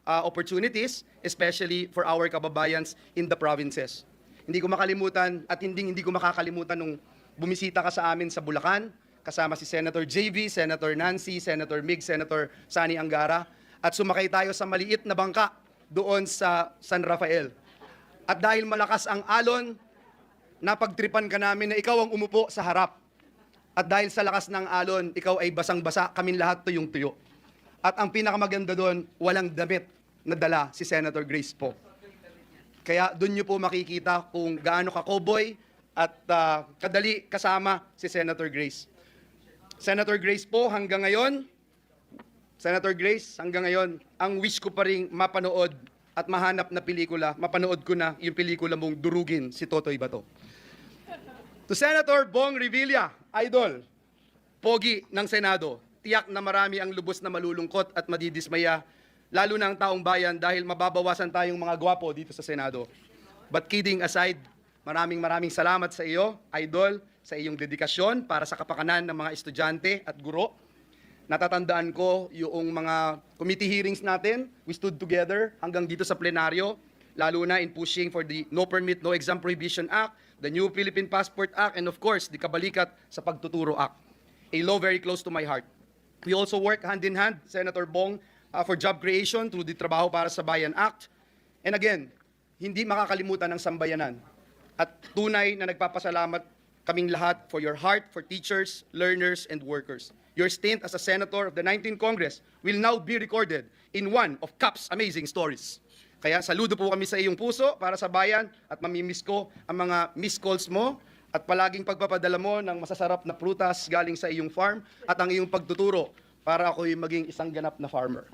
H: opportunities, especially for our kababayans in the provinces. Hindi ko makalimutan at hindi ko makakalimutan nung bumisita ka sa amin sa Bulacan, kasama si Senator JV, Senator Nancy, Senator Mig, Senator Sani Angara, at sumakay tayo sa maliit na bangka doon sa San Rafael. At dahil malakas ang alon, napagtripan ka namin na ikaw ang umupo sa harap. At dahil sa lakas ng alon, ikaw ay basang-basa, kaming lahat tuyong-tuyo. At ang pinakamaganda doon, walang damit na dala si Senator Grace po. Kaya doon nyo po makikita kung gaano ka-cowboy at kadali kasama si Senator Grace. Senator Grace po, hanggang ngayon, Senator Grace, hanggang ngayon, ang wish ko pa rin mapanood at mahanap na pelikula, mapanood ko na yung pelikula mong Durugin, si Totoy Bato. To Senator Bong Revilla, idol, pogi ng Senado, tiyak na marami ang lubos na malulungkot at madidismaya, lalo na ang taong bayan dahil mababawasan tayong mga gwapo dito sa Senado. But kidding aside, maraming salamat sa iyo, idol, sa iyong dedikasyon para sa kapakanan ng mga estudyante at guro. Natatandaan ko yung mga committee hearings natin. We stood together hanggang dito sa plenaryo, lalo na in pushing for the No Permit, No Exam Prohibition Act, the new Philippine Passport Act, and of course, the Kabalikat sa Pagtuturo Act. A law very close to my heart. We also work hand in hand, Senator Bong, for job creation through the Trabaho para sa Bayan Act. And again, hindi makakalimutan ng sambayanan. At tunay na nagpapasalamat kaming lahat for your heart for teachers, learners, and workers. Your stint as a senator of the 19th Congress will now be recorded in one of CAP's amazing stories. Kaya saludo po kami sa iyong puso para sa bayan at mamimiss ko ang mga missed calls mo at palaging pagpapadala mo ng masasarap na prutas galing sa iyong farm at ang iyong pagtuturo para ako'y maging isang ganap na farmer.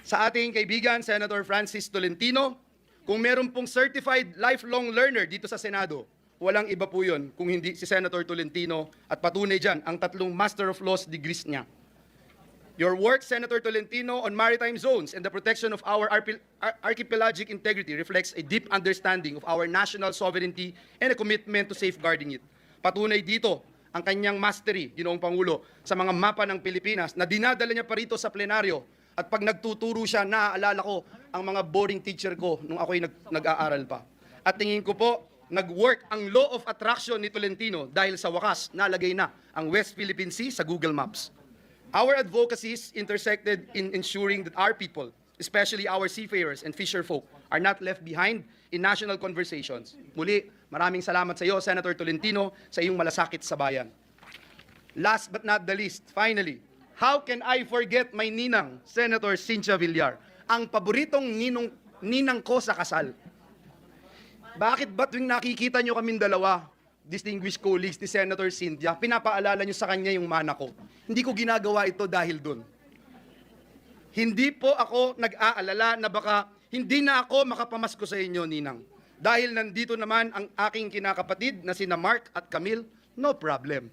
H: Sa ating kaibigan, Senator Francis Tolentino, kung meron pong certified lifelong learner dito sa Senado, walang iba po yun kung hindi si Senator Tolentino at patunay dyan ang 3 Master of Laws degrees niya. Your work, Senator Tolentino, on maritime zones and the protection of our archipelagic integrity reflects a deep understanding of our national sovereignty and a commitment to safeguarding it. Patunay dito ang kanyang mastery, Ginoong Pangulo, sa mga mapa ng Pilipinas na dinadala niya pa rito sa plenaryo. At pag nagtuturo siya, naaalala ko ang mga boring teacher ko nung ako'y nag-aaral pa. At tingin ko po, nag-work ang law of attraction ni Tolentino dahil sa wakas, nalagay na ang West Philippine Sea sa Google Maps. Our advocacies intersected in ensuring that our people, especially our seafarers and fisherfolk, are not left behind in national conversations. Muli, maraming salamat sa iyo, Senator Tolentino, sa iyong malasakit sa bayan. Last but not the least, finally, how can I forget my ninang, Senator Cynthia Villar, ang paboritong ninang ko sa kasal? Bakit ba tuwing nakikita nyo kaming dalawa, distinguished colleagues ni Senator Cynthia, pinapaalala nyo sa kanya yung mana ko? Hindi ko ginagawa ito dahil dun. Hindi po ako nag-aalala na baka hindi na ako makapamasko sa inyo, ninang. Dahil nandito naman ang aking kinakapatid na sina Mark at Camille, no problem.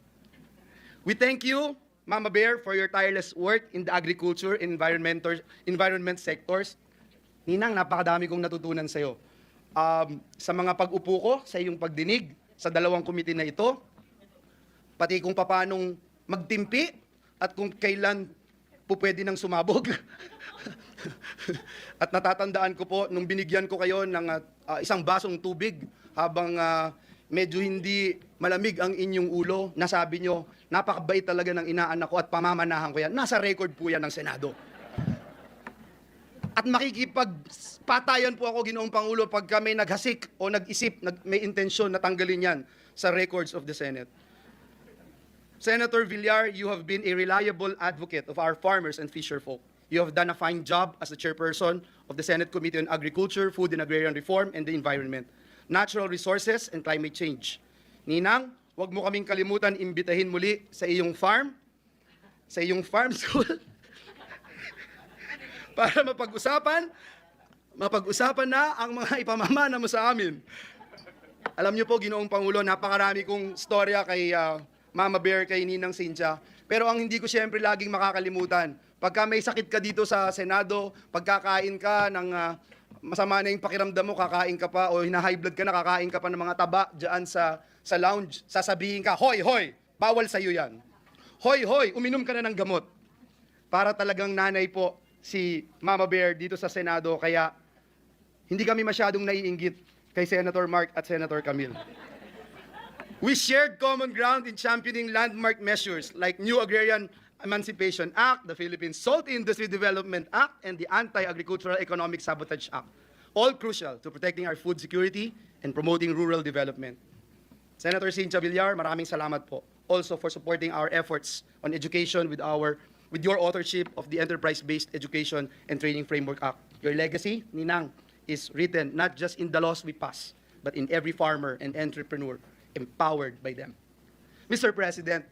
H: We thank you, Mama Bear, for your tireless work in the agriculture and environment sectors. Ninang, napakadami kong natutunan sa iyo. Sa mga pag-upo ko, sa iyong pagdinig, sa 2 komite na ito, pati kung paanong magtimpi at kung kailan po pwede nang sumabog. At natatandaan ko po, nung binigyan ko kayo ng isang basong tubig habang medyo hindi malamig ang inyong ulo, nasabi nyo, napakabait talaga ng inaanak ko at pamamanahan ko yan. Nasa record po yan ng Senado. At makikipagpatayan po ako, Ginoong Pangulo, pag kami naghasik o nag-isip, may intensyon na tanggalin yan sa records of the Senate. Senator Villar, you have been a reliable advocate of our farmers and fisherfolk. You have done a fine job as the chairperson of the Senate Committee on Agriculture, Food and Agrarian Reform, and the Environment, Natural Resources, and Climate Change. Ninang, huwag mo kaming kalimutan, imbitahin muli sa iyong farm school, para mapag-usapan na ang mga ipamamana mo sa amin. Alam niyo po, Ginoong Pangulo, napakarami kong storya kay Mama Bear, kay Ninang Cynthia. Pero ang hindi ko siyempre laging makakalimutan, pagka may sakit ka dito sa Senado, pagkakain ka ng masama na yung pakiramdam mo, kakain ka pa, o hina-high blood ka na, kakain ka pa ng mga taba dyan sa lounge, sasabihin ka, hoy, hoy, bawal sa'yo yan. Hoy, hoy, uminom ka na ng gamot. Para talagang nanay po si Mama Bear dito sa Senado, kaya hindi kami masyadong naiinggit kay Senator Mark at Senator Camille. We shared common ground in championing landmark measures like New Agrarian Emancipation Act, the Philippine Salt Industry Development Act, and the Anti-Agricultural Economic Sabotage Act, all crucial to protecting our food security and promoting rural development. Senator Cynthia Villar, maraming salamat po also for supporting our efforts on education with your authorship of the Enterprise-Based Education and Training Framework Act. Your legacy, Ninang, is written not just in the laws we pass, but in every farmer and entrepreneur empowered by them. Mr. President,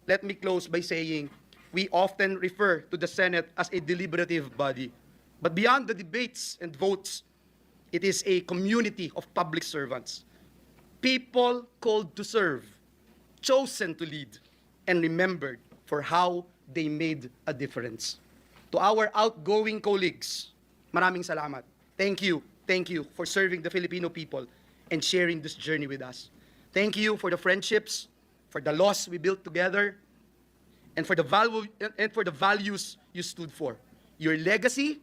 H: let me close by saying we often refer to the Senate as a deliberative body. But beyond the debates and votes, it is a community of public servants. People called to serve, chosen to lead, and remembered for how they made a difference. To our outgoing colleagues, maraming salamat. Thank you for serving the Filipino people and sharing this journey with us. Thank you for the friendships, for the laws we built together, and for the values you stood for. Your legacy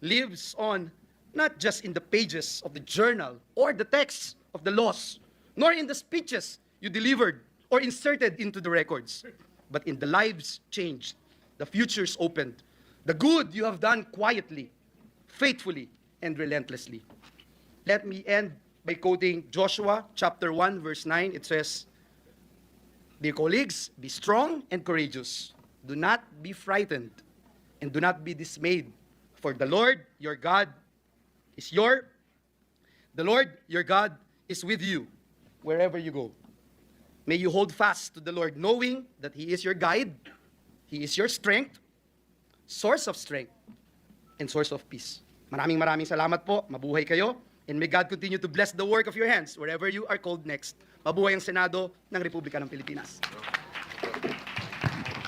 H: lives on not just in the pages of the journal or the texts of the laws, nor in the speeches you delivered or inserted into the records, but in the lives changed, the futures opened, the good you have done quietly, faithfully, and relentlessly. Let me end by quoting Joshua chapter 1, verse 9. It says, "Dear colleagues, be strong and courageous. Do not be frightened and do not be dismayed, for the Lord your God is with you wherever you go. May you hold fast to the Lord, knowing that He is your guide, He is your strength, source of strength, and source of peace." Maraming salamat po. Mabuhay kayo. And may God continue to bless the work of your hands wherever you are called next. Mabuhay ang Senado ng Republika ng Pilipinas.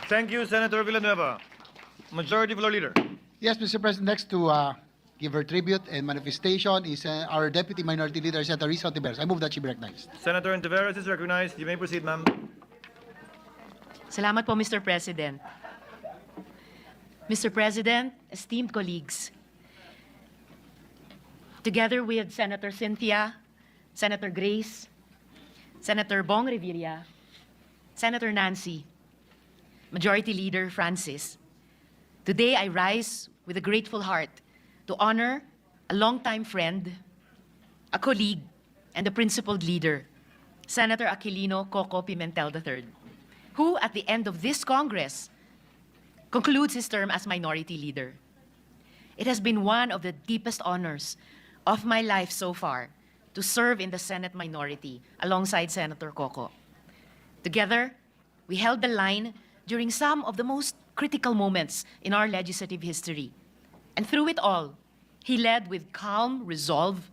B: Thank you, Senator Villanueva. Majority Floor Leader.
D: Yes, Mr. President, next to give her tribute and manifestation is our Deputy Minority Leader, Senator Risa Ontiveros. I move that she be recognized.
B: Senator Ontiveros is recognized. You may proceed, ma'am.
I: Salamat po, Mr. President. Mr. President, esteemed colleagues, together with Senator Cynthia, Senator Grace, Senator Bong Revilla, Senator Nancy, Majority Leader Francis, today I rise with a grateful heart to honor a longtime friend, a colleague, and a principled leader, Senator Aquilino Koko Pimentel III, who at the end of this Congress concludes his term as Minority Leader. It has been one of the deepest honors of my life so far to serve in the Senate minority alongside Senator Koko. Together, we held the line during some of the most critical moments in our legislative history. And through it all, he led with calm resolve,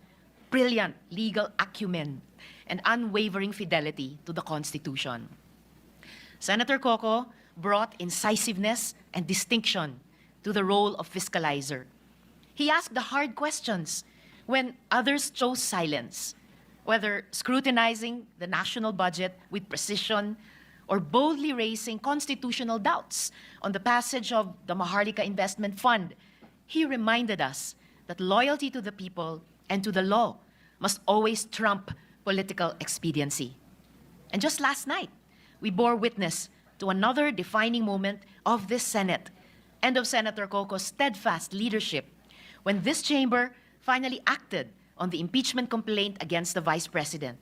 I: brilliant legal acumen, and unwavering fidelity to the Constitution. Senator Koko brought incisiveness and distinction to the role of fiscalizer. He asked the hard questions when others chose silence, whether scrutinizing the national budget with precision or boldly raising constitutional doubts on the passage of the Maharlika Investment Fund. He reminded us that loyalty to the people and to the law must always trump political expediency. And just last night, we bore witness to another defining moment of this Senate and of Senator Koko's steadfast leadership when this chamber finally acted on the impeachment complaint against the Vice President.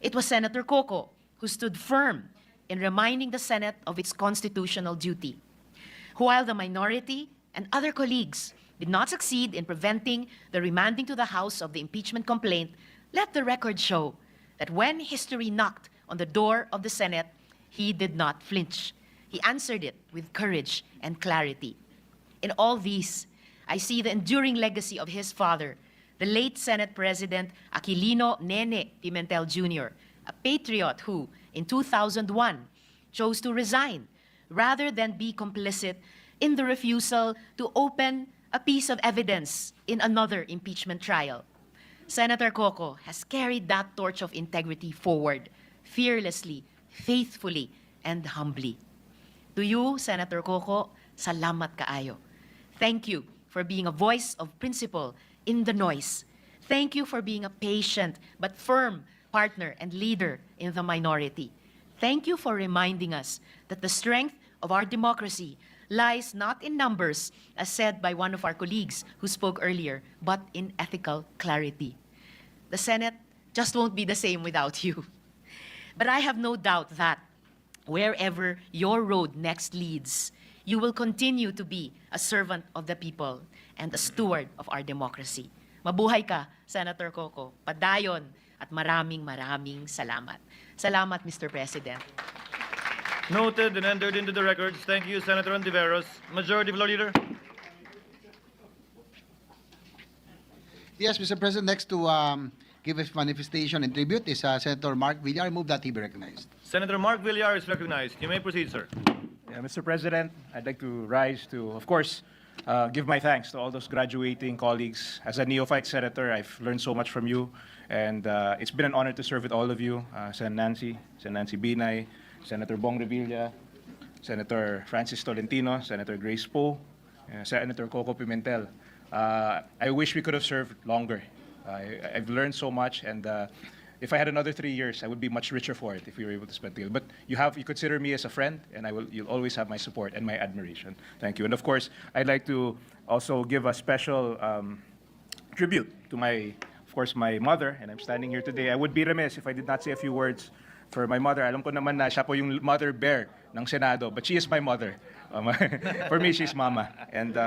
I: It was Senator Koko who stood firm in reminding the Senate of its constitutional duty. While the minority and other colleagues did not succeed in preventing the remanding to the House of the impeachment complaint, let the record show that when history knocked on the door of the Senate, he did not flinch. He answered it with courage and clarity. In all these, I see the enduring legacy of his father, the late Senate President Aquilino Nene Pimentel Jr., a patriot who, in 2001, chose to resign rather than be complicit in the refusal to open a piece of evidence in another impeachment trial. Senator Koko has carried that torch of integrity forward, fearlessly, faithfully, and humbly. To you, Senator Koko, salamat kaayo. Thank you for being a voice of principle in the noise. Thank you for being a patient but firm partner and leader in the minority. Thank you for reminding us that the strength of our democracy lies not in numbers, as said by one of our colleagues who spoke earlier, but in ethical clarity. The Senate just won't be the same without you. But I have no doubt that wherever your road next leads, you will continue to be a servant of the people and a steward of our democracy. Mabuhay ka, Senator Koko. Padayon at maraming salamat. Salamat, Mr. President.
B: Noted and entered into the records. Thank you, Senator Ontiveros. Majority Floor Leader.
D: Yes, Mr. President, next to give a manifestation and tribute is Senator Mark Villar. I move that he be recognized.
B: Senator Mark Villar is recognized. You may proceed, sir.
J: Yeah, Mr. President, I'd like to rise to, of course, give my thanks to all those graduating colleagues. As a neophyte senator, I've learned so much from you, and it's been an honor to serve with all of you, Sen. Nancy Binay, Senator Bong Revilla, Senator Francis Tolentino, Senator Grace Poe, Senator Koko Pimentel. I wish we could have served longer. I've learned so much, and if I had another 3 years, I would be much richer for it if we were able to spend together. But you consider me as a friend, and you'll always have my support and my admiration. Thank you. And of course, I'd like to also give a special tribute to my mother, and I'm standing here today. I would be remiss if I did not say a few words for my mother. Alam ko naman na siya po yung mother bear ng Senado, but she is my mother. For me, she's mama. And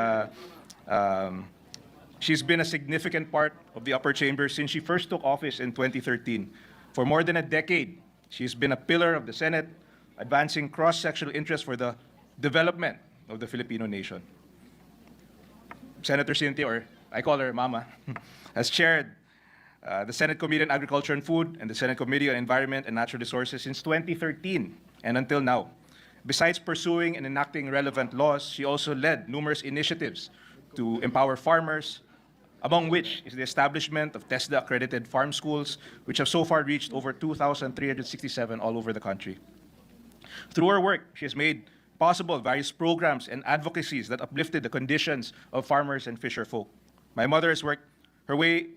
J: she's been a significant part of the upper chamber since she first took office in 2013. For more than a decade, she's been a pillar of the Senate, advancing cross-sectional interests for the development of the Filipino nation. Senator Cynthia, or I call her Mama, has chaired the Senate Committee on Agriculture and Food and the Senate Committee on Environment and Natural Resources since 2013 and until now. Besides pursuing and enacting relevant laws, she also led numerous initiatives to empower farmers, among which is the establishment of TESDA-accredited farm schools, which have so far reached over 2,367 all over the country. Through her work, she has made possible various programs and advocacies that uplifted the conditions of farmers and fisher folk. My mother has worked her way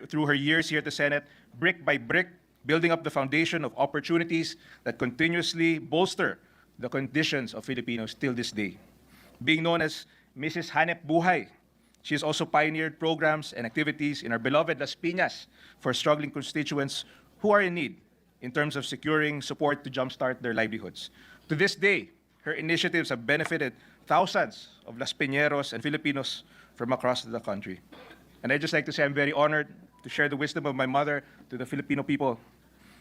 J: through her years here at the Senate, brick by brick, building up the foundation of opportunities that continuously bolster the conditions of Filipinos till this day. Being known as Mrs. Hanep Buhay, she has also pioneered programs and activities in our beloved Las Piñas for struggling constituents who are in need in terms of securing support to jumpstart their livelihoods. To this day, her initiatives have benefited thousands of Las Piñeros and Filipinos from across the country. And I'd just like to say I'm very honored to share the wisdom of my mother to the Filipino people.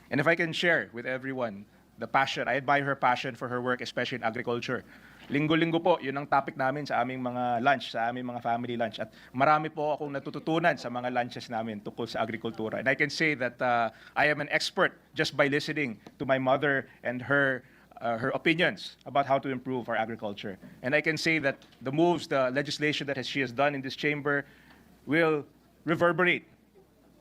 J: And if I can share with everyone the passion, I admire her passion for her work, especially in agriculture. Linggo-linggo po, yun ang topic namin sa aming mga lunch, sa aming mga family lunch. At marami po akong natututunan sa mga lunches namin tungkol sa agrikultura. And I can say that I am an expert just by listening to my mother and her opinions about how to improve our agriculture. And I can say that the moves, the legislation that she has done in this chamber will reverberate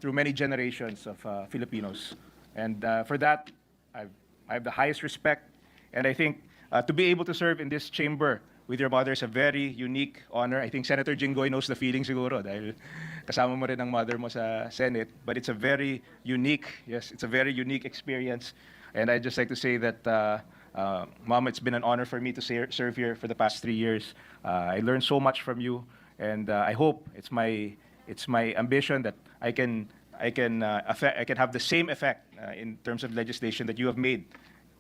J: through many generations of Filipinos. And for that, I have the highest respect. And I think to be able to serve in this chamber with your mother is a very unique honor. I think Senator Jinggoy knows the feeling siguro dahil kasama mo rin ang mother mo sa Senate. But it's a very unique, it's a very unique experience. And I'd just like to say that, Mom, it's been an honor for me to serve here for the past 3 years. I learned so much from you. And I hope it's my ambition that I can have the same effect in terms of legislation that you have made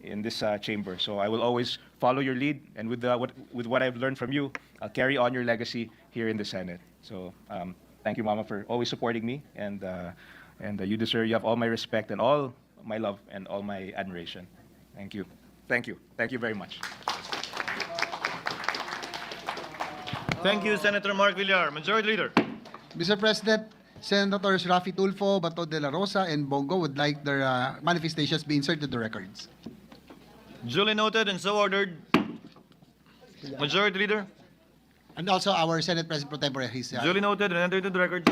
J: in this chamber. So I will always follow your lead, and with what I've learned from you, I'll carry on your legacy here in the Senate. So thank you, Mama, for always supporting me, and you have all my respect and all my love and all my admiration. Thank you, thank you, thank you very much.
B: Thank you, Senator Mark Villar. Majority Leader.
D: Mr. President, Senators Raffy Tulfo, Bato de la Rosa, and Bongo would like their manifestations be inserted to the records.
B: Duly noted and so ordered. Majority Leader.
D: And also our Senate President Pro Tempore,
B: Duly noted and entered into the record.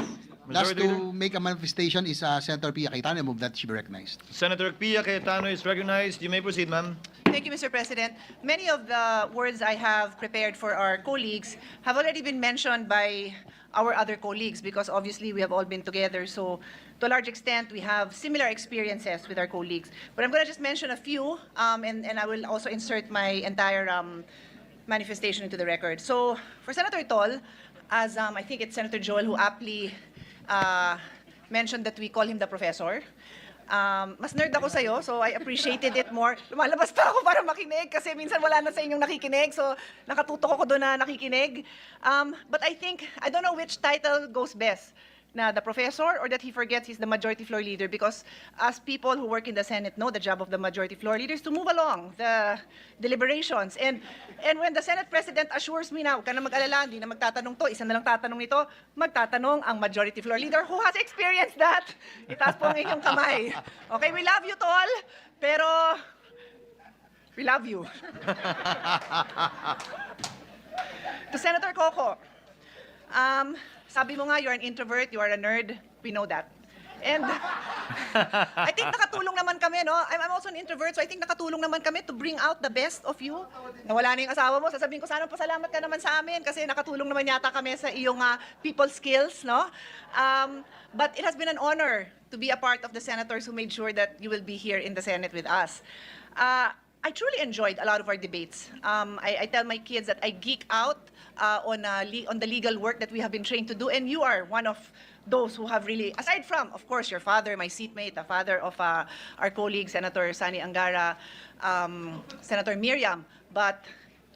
D: last
B: Majority Leader.
D: to make a manifestation is Senator Pia Cayetano. I move that she be recognized.
B: Senator Pia Cayetano is recognized. You may proceed, ma'am.
K: Thank you, Mr. President. Many of the words I have prepared for our colleagues have already been mentioned by our other colleagues because obviously we have all been together. So to a large extent, we have similar experiences with our colleagues. But I'm going to just mention a few, and I will also insert my entire manifestation into the record. So for Senator Tol, as I think it's Senator Joel who aptly mentioned that we call him the professor. Mas nerd ako sa'yo, so I appreciated it more. Lumalabas pa ako para makinig kasi minsan wala na sa inyong nakikinig, so nakatutok ako doon na nakikinig. But I think, I don't know which title goes best, na the professor or that he forgets he's the majority floor leader, because as people who work in the Senate know, the job of the majority floor leader is to move along the deliberations. And when the Senate President assures me na, huwag ka na mag-alala, hindi na magtatanong to, isa na lang tatanong nito, magtatanong ang majority floor leader who has experienced that. Itaas po ang inyong kamay. Okay, we love you, Tol, pero we love you. To Senator Koko, sabi mo nga, you're an introvert, you are a nerd. We know that. And I think nakatulong naman kami, no? I'm also an introvert, so I think nakatulong naman kami to bring out the best of you. Nawala na yung asawa mo, sasabihin ko, sana pasalamat ka naman sa amin kasi nakatulong naman yata kami sa iyong people skills, no? But it has been an honor to be a part of the senators who made sure that you will be here in the Senate with us. I truly enjoyed a lot of our debates. I tell my kids that I geek out on the legal work that we have been trained to do, and you are one of those who have really, aside from, of course, your father, my seatmate, the father of our colleague, Senator Sani Angara, Senator Miriam, but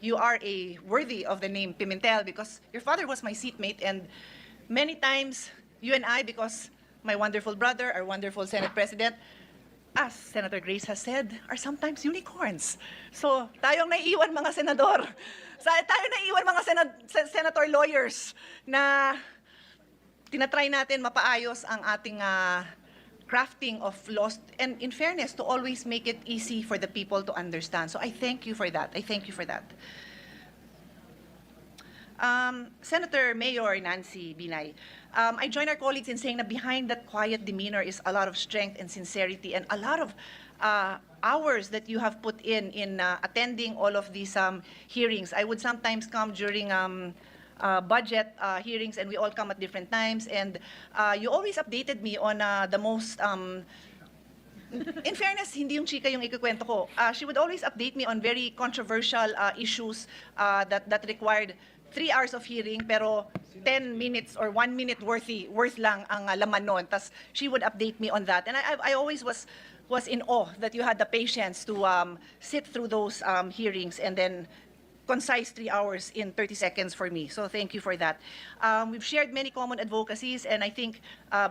K: you are worthy of the name Pimentel because your father was my seatmate, and many times, you and I, because my wonderful brother, our wonderful Senate President, as Senator Grace has said, are sometimes unicorns. So, tayong naiiwan mga senador, tayo naiiwan mga senator lawyers na tinatry natin mapaayos ang ating crafting of laws, and in fairness, to always make it easy for the people to understand. So I thank you for that. I thank you for that. Senator Mayor Nancy Binay, I join our colleagues in saying that behind that quiet demeanor is a lot of strength and sincerity and a lot of hours that you have put in attending all of these hearings. I would sometimes come during budget hearings, and we all come at different times, and you always updated me on the most in fairness, hindi yung chika yung ikukwento ko. She would always update me on very controversial issues that required 3 hours of hearing, pero 10 minutes or 1 minute worth lang ang laman nun. Tas she would update me on that. And I always was in awe that you had the patience to sit through those hearings and then concise 3 hours in 30 seconds for me. So thank you for that. We've shared many common advocacies, and I think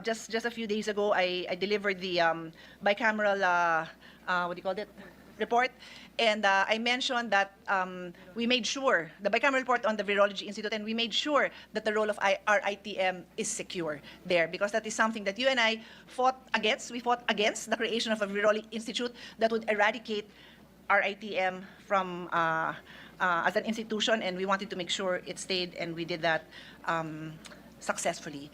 K: just a few days ago, I delivered the bicameral, what do you call it? Report. And I mentioned that we made sure, the bicameral report on the Virology Institute, and we made sure that the role of RITM is secure there, because that is something that you and I fought against. We fought against the creation of a Virology Institute that would eradicate RITM from as an institution, and we wanted to make sure it stayed, and we did that successfully.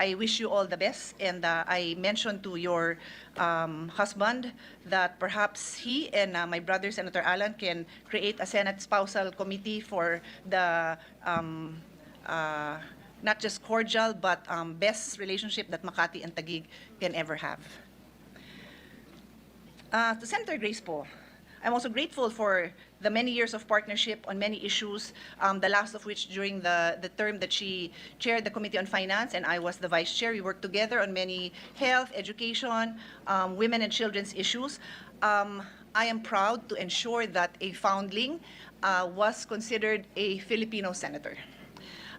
K: I wish you all the best, and I mentioned to your husband that perhaps he and my brother, Senator Alan, can create a Senate Spousal Committee for the not just cordial, but best relationship that Makati and Taguig can ever have. To Senator Grace po, I'm also grateful for the many years of partnership on many issues, the last of which during the term that she chaired the Committee on Finance and I was the Vice Chair. We worked together on many health, education, women and children's issues. I am proud to ensure that a foundling was considered a Filipino senator.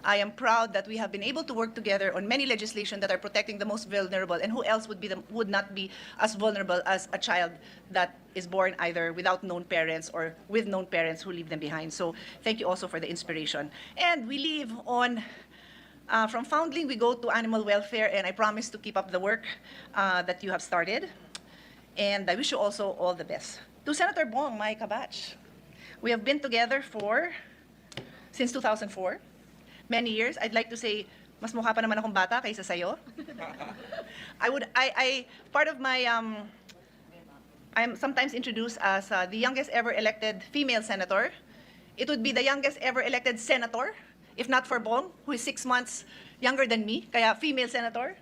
K: I am proud that we have been able to work together on many legislation that are protecting the most vulnerable, and who else would not be as vulnerable as a child that is born either without known parents or with known parents who leave them behind. So thank you also for the inspiration. And we leave on, from foundling, we go to animal welfare, and I promise to keep up the work that you have started. And I wish you also all the best. To Senator Bong, my kabatch, we have been together since 2004, many years. I'd like to say, mas mukha pa naman akong bata kaysa sa'yo. Part of my, I'm sometimes introduced as the youngest ever elected female senator. It would be the youngest ever elected senator, if not for Bong, who is 6 months younger than me, kaya female senator.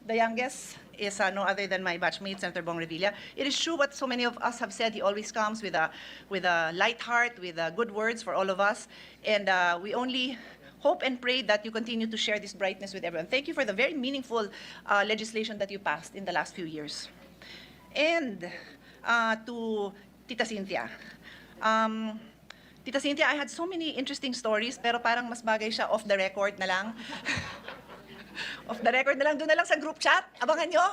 K: The youngest is no other than my batchmate, Senator Bong Revilla. It is true what so many of us have said. He always comes with a light heart, with good words for all of us. And we only hope and pray that you continue to share this brightness with everyone. Thank you for the very meaningful legislation that you passed in the last few years. And to Tita Cynthia. Tita Cynthia, I had so many interesting stories, pero parang mas bagay siya off the record na lang. Off the record na lang, doon na lang sa group chat. Abangan nyo.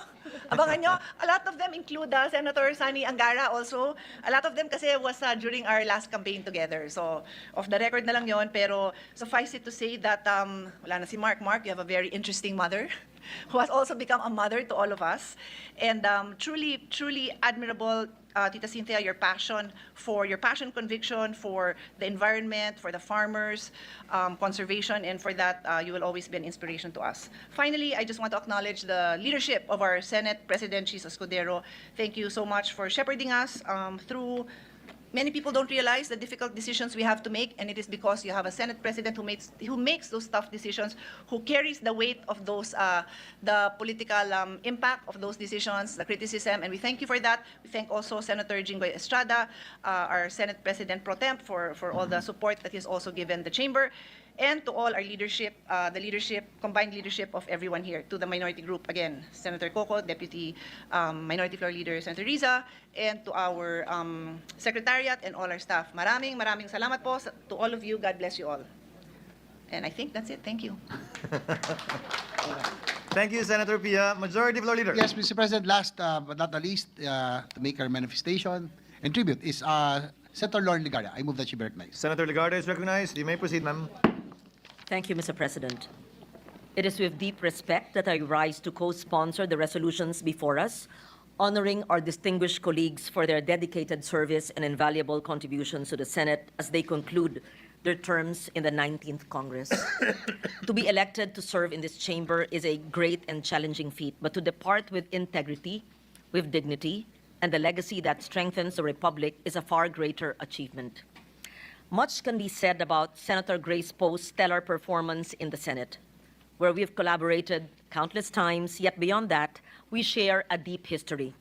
K: Abangan nyo. A lot of them include Senator Sani Angara also. A lot of them kasi was during our last campaign together. So, off the record na lang yon. Pero suffice it to say that, wala na si Mark. Mark, you have a very interesting mother who has also become a mother to all of us. And truly, truly admirable, Tita Cynthia, your passion, conviction for the environment, for the farmers, conservation, and for that, you will always be an inspiration to us. Finally, I just want to acknowledge the leadership of our Senate President, Chis Escudero. Thank you so much for shepherding us through. Many people don't realize the difficult decisions we have to make, and it is because you have a Senate President who makes those tough decisions, who carries the weight of those, the political impact of those decisions, the criticism, and we thank you for that. We thank also Senator Jinggoy Estrada, our Senate President Pro Temp, for all the support that he's also given the chamber, and to all our leadership, combined leadership of everyone here. To the minority group, again, Senator Koko, Deputy Minority Floor Leader Senator Riza, and to our Secretariat and all our staff. Maraming salamat po to all of you. God bless you all. And I think that's it. Thank you.
B: Thank you, Senator Pia. Majority Floor Leader.
D: Yes, Mr. President, last but not the least, to make our manifestation and tribute is Senator Lauren Ligarda. I move that she be recognized.
B: Senator Ligarda is recognized. You may proceed, ma'am.
L: Thank you, Mr. President. It is with deep respect that I rise to co-sponsor the resolutions before us, honoring our distinguished colleagues for their dedicated service and invaluable contributions to the Senate as they conclude their terms in the 19th Congress. To be elected to serve in this chamber is a great and challenging feat, but to depart with integrity, with dignity, and the legacy that strengthens the Republic is a far greater achievement. Much can be said about Senator Grace Poe's stellar performance in the Senate, where we've collaborated countless times, yet beyond that, we share a deep history.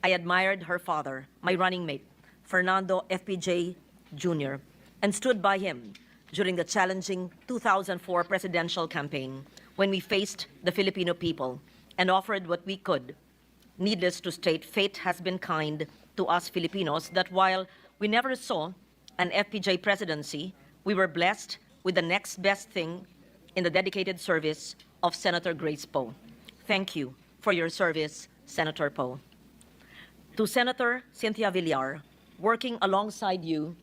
L: I admired her father, my running mate, Fernando FPJ Jr., and stood by him during the challenging 2004 presidential campaign when we faced the Filipino people and offered what we could. Needless to state, fate has been kind to us Filipinos that while we never saw an FPJ presidency, we were blessed with the next best thing in the dedicated service of Senator Grace Poe. Thank you for your service, Senator Poe. To Senator Cynthia Villar, working alongside you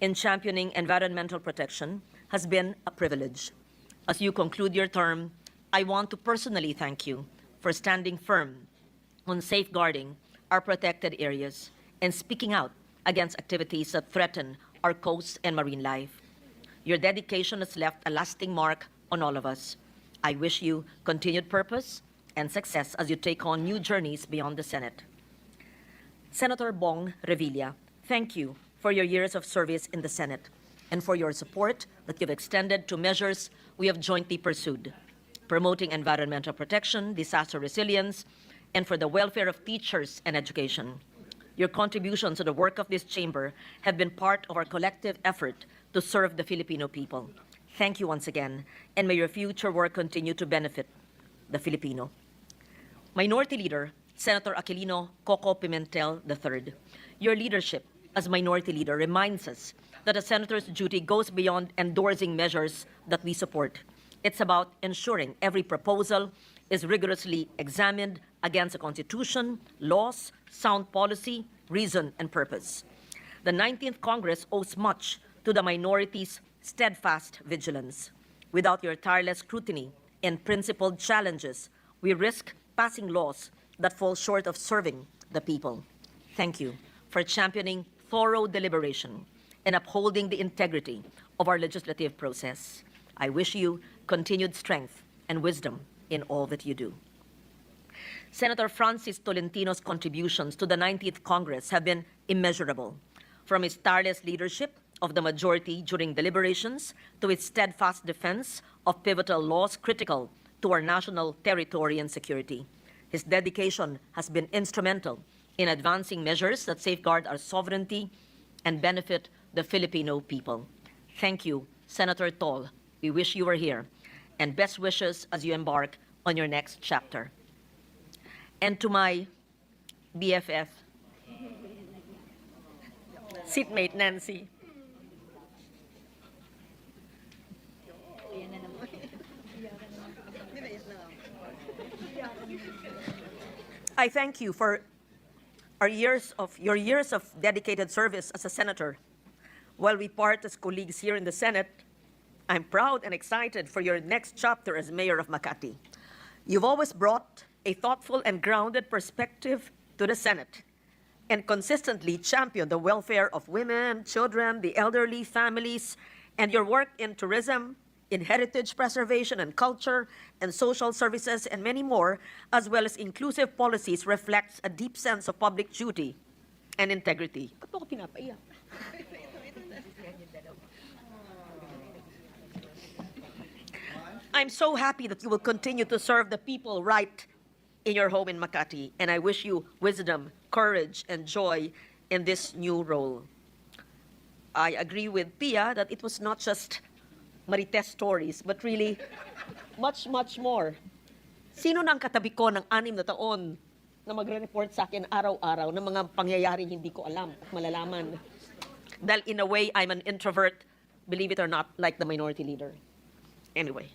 L: in championing environmental protection has been a privilege. As you conclude your term, I want to personally thank you for standing firm on safeguarding our protected areas and speaking out against activities that threaten our coast and marine life. Your dedication has left a lasting mark on all of us. I wish you continued purpose and success as you take on new journeys beyond the Senate. Senator Bong Revilla, thank you for your years of service in the Senate and for your support that you've extended to measures we have jointly pursued, promoting environmental protection, disaster resilience, and for the welfare of teachers and education. Your contributions to the work of this chamber have been part of our collective effort to serve the Filipino people. Thank you once again, and may your future work continue to benefit the Filipino. Minority Leader, Senator Aquilino Koko Pimentel III, your leadership as Minority Leader reminds us that a senator's duty goes beyond endorsing measures that we support. It's about ensuring every proposal is rigorously examined against the Constitution, laws, sound policy, reason, and purpose. The 19th Congress owes much to the minority's steadfast vigilance. Without your tireless scrutiny and principled challenges, we risk passing laws that fall short of serving the people. Thank you for championing thorough deliberation and upholding the integrity of our legislative process. I wish you continued strength and wisdom in all that you do. Senator Francis Tolentino's contributions to the 19th Congress have been immeasurable, from his tireless leadership of the majority during deliberations to his steadfast defense of pivotal laws critical to our national territory and security. His dedication has been instrumental in advancing measures that safeguard our sovereignty and benefit the Filipino people. Thank you, Senator Tol. We wish you were here, and best wishes as you embark on your next chapter. And to my BFF, seatmate Nancy, I thank you for your years of dedicated service as a senator. While we part as colleagues here in the Senate, I'm proud and excited for your next chapter as mayor of Makati. You've always brought a thoughtful and grounded perspective to the Senate and consistently championed the welfare of women, children, the elderly, families, and your work in tourism, in heritage preservation and culture, and social services, and many more, as well as inclusive policies, reflects a deep sense of public duty and integrity. Ba't mo ako pinapaiyak? I'm so happy that you will continue to serve the people right in your home in Makati, and I wish you wisdom, courage, and joy in this new role. I agree with Pia that it was not just Marites stories, but really much, much more. Sino nang katabi ko ng 6 na taon na magre-report sa akin araw-araw ng mga pangyayaring hindi ko alam at malalaman? Dahil in a way, I'm an introvert, believe it or not, like the minority leader. Anyway,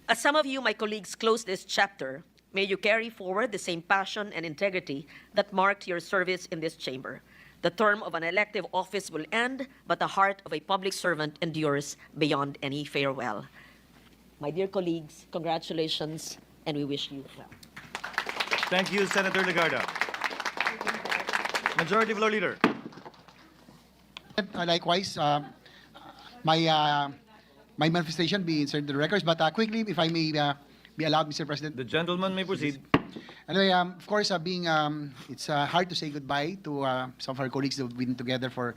L: as some of you, my colleagues, close this chapter, may you carry forward the same passion and integrity that marked your service in this chamber. The term of an elective office will end, but the heart of a public servant endures beyond any farewell. My dear colleagues, congratulations, and we wish you well.
B: Thank you, Senator Legarda. Majority Floor Leader.
D: Likewise, my manifestation be inserted in the records, but quickly, if I may be allowed, Mr. President.
B: The gentleman may proceed.
D: Anyway, of course, it's hard to say goodbye to some of our colleagues that have been together for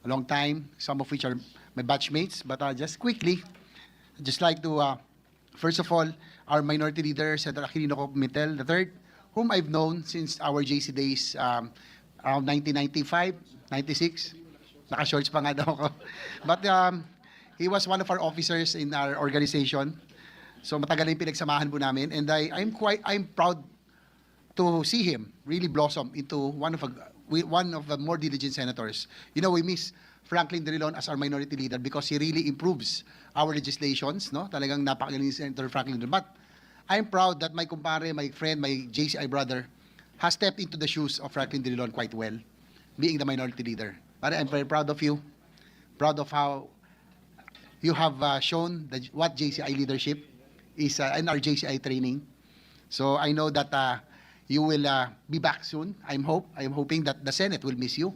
D: a long time, some of which are my batchmates. But just quickly, I'd just like to, first of all, our minority leader, Senator Pimentel III, whom I've known since our JC days around 1995, 96. Naka-shorts pa nga daw ako. But he was one of our officers in our organization. So matagal yung pinagsamahan po namin. And I'm proud to see him really blossom into one of the more diligent senators. You know, we miss Franklin Drilon as our minority leader because he really improves our legislations, no? Talagang napakagaling si Senator Franklin Drilon. But I'm proud that my kumpare, my friend, my JCI brother has stepped into the shoes of Franklin Drilon quite well, being the minority leader. But I'm very proud of you, proud of how you have shown what JCI leadership is in our JCI training. So I know that you will be back soon. I'm hoping that the Senate will miss you.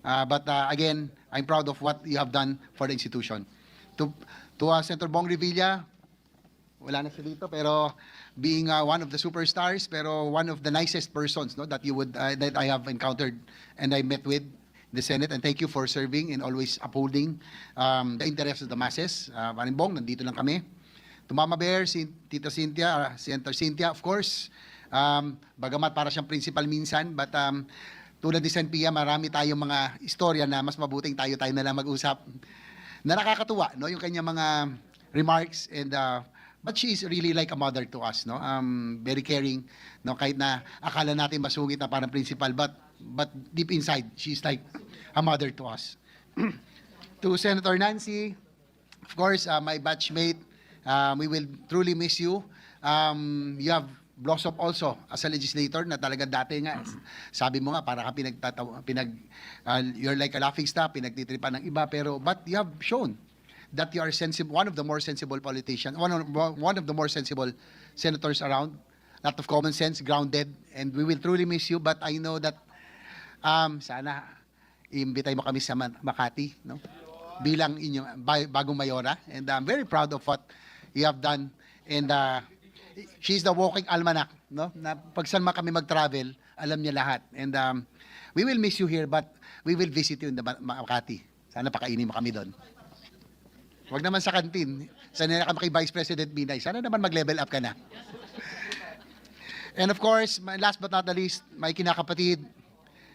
D: But again, I'm proud of what you have done for the institution. To Senator Bong Revilla, wala na siya dito, pero being one of the superstars, pero one of the nicest persons, no, that I have encountered and I met with the Senate. And thank you for serving and always upholding the interests of the masses. Maring Bong, nandito lang kami. To Mama Bear, Tita Cynthia, Senator Cynthia, of course. Bagamat para siyang principal minsan, but tulad ni Sen Pia, marami tayong mga istorya na mas mabuting tayo na lang mag-usap. Na nakakatuwa, no, yung kanya mga remarks, and but she is really like a mother to us, no? Very caring, no, kahit na akala natin masungit na parang principal, but deep inside, she's like a mother to us. To Senator Nancy, of course, my batchmate, we will truly miss you. You have blossom also as a legislator na talaga dati nga, sabi mo nga, para ka you're like a laughing stock, pinagtitripan ng iba, but you have shown that you are sensible, one of the more sensible politicians, one of the more sensible senators around, lot of common sense, grounded, and we will truly miss you, but I know that sana iimbitay mo kami sa Makati, no? Bilang inyong bagong mayora. And I'm very proud of what you have done. And she's the walking almanac, no? Na pag saan man kami mag-travel, alam niya lahat. And we will miss you here, but we will visit you in the Makati. Sana pakainin mo kami doon. Huwag naman sa kantin. Sana na kami kay Vice President Binay. Sana naman mag-level up ka na. And of course, last but not the least, my kinakapatid,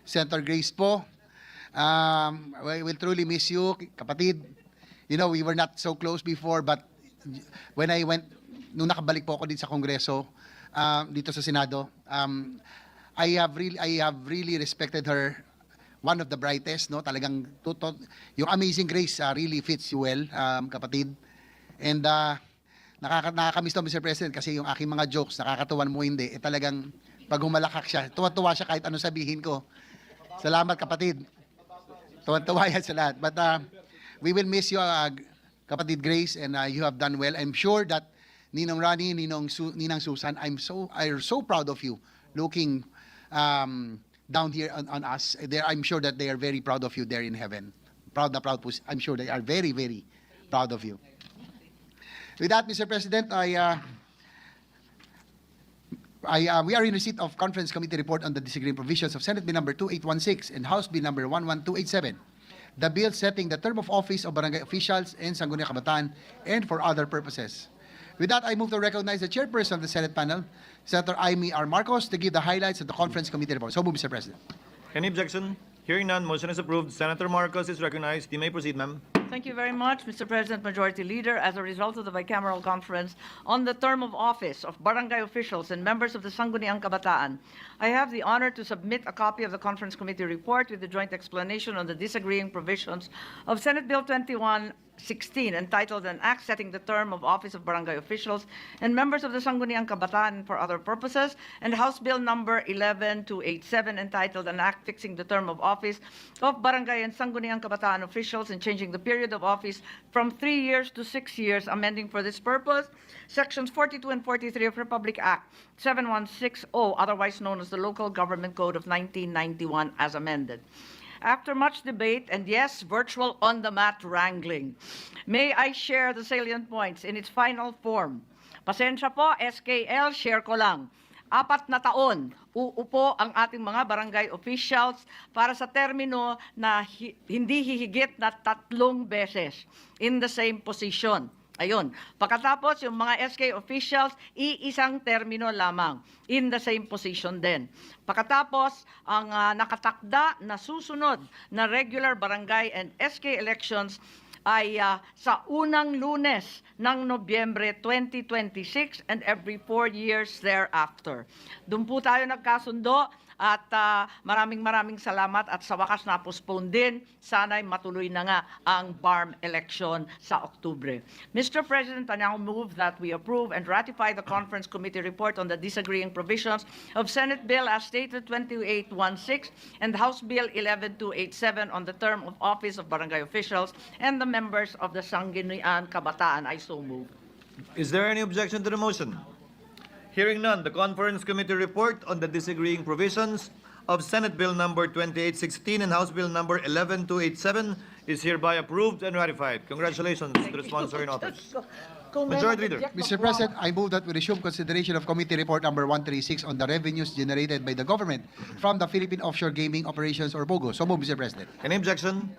D: Senator Grace po. We will truly miss you, kapatid. You know, we were not so close before, but when I went, nung nakabalik po ako dito sa Kongreso, dito sa Senado, I have really respected her. One of the brightest, no? Talagang yung Amazing Grace really fits you well, kapatid. And nakakamiss to, Mr. President, kasi yung aking mga jokes, nakakatuwan mo hindi, talagang pag humalakak siya, tuwa-tuwa siya kahit ano sabihin ko. Salamat, kapatid. Tuwan-tuwa yan sa lahat. But we will miss you, kapatid Grace, and you have done well. I'm sure that Ninong Rani, Ninang Susan, I'm so proud of you looking down here on us. I'm sure that they are very proud of you there in heaven. Proud. I'm sure they are very, very proud of you. With that, Mr. President, we are in receipt of Conference Committee report on the disagreeing provisions of Senate Bill number 2816 and House Bill number 11287. The bill setting the term of office of barangay officials and Sangguniang Kabataan and for other purposes. With that, I move to recognize the chairperson of the Senate panel, Senator Amy R. Marcos, to give the highlights of the Conference Committee report. So move, Mr. President.
B: Any objection? Hearing none, motion is approved. Senator Marcos is recognized. You may proceed, ma'am.
M: Thank you very much, Mr. President, Majority Leader. As a result of the bicameral conference on the term of office of barangay officials and members of the Sangguniang Kabataan, I have the honor to submit a copy of the Conference Committee report with the joint explanation on the disagreeing provisions of Senate Bill 2116, entitled An Act Setting the Term of Office of Barangay Officials and Members of the Sangguniang Kabataan for Other Purposes, and House Bill number 11287, entitled An Act Fixing the Term of Office of Barangay and Sangguniang Kabataan Officials and Changing the Period of Office from 3 years to 6 years, amending for this purpose Sections 42 and 43 of Republic Act 7160, otherwise known as the Local Government Code of 1991, as amended. After much debate and, yes, virtual on-the-mat wrangling, may I share the salient points in its final form. Pasensya po, SKL, share ko lang. 4 na taon, uupo ang ating mga barangay officials para sa termino na hindi hihigit na 3 beses in the same position. Ayun. Pagkatapos, yung mga SK officials, iisang termino lamang in the same position din. Pagkatapos, ang nakatakda na susunod na regular barangay and SK elections ay sa unang Lunes ng Nobyembre 2026 and every 4 years thereafter. Doon po tayo nagkasundo at maraming salamat at sa wakas na-postpone din. Sana'y matuloy na nga ang BARM election sa Oktubre. Mr. President, I now move that we approve and ratify the Conference Committee report on the disagreeing provisions of Senate Bill as stated 2816 and House Bill 11287 on the term of office of barangay officials and the members of the Sangguniang Kabataan. I so move.
B: Is there any objection to the motion? Hearing none, the Conference Committee report on the disagreeing provisions of Senate Bill number 2816 and House Bill number 11287 is hereby approved and ratified. Congratulations to the sponsor and authors. Majority Leader.
D: Mr. President, I move that we resume consideration of Committee Report number 136 on the revenues generated by the government from the Philippine Offshore Gaming Operations or POGO. So move, Mr. President.
B: Any objection?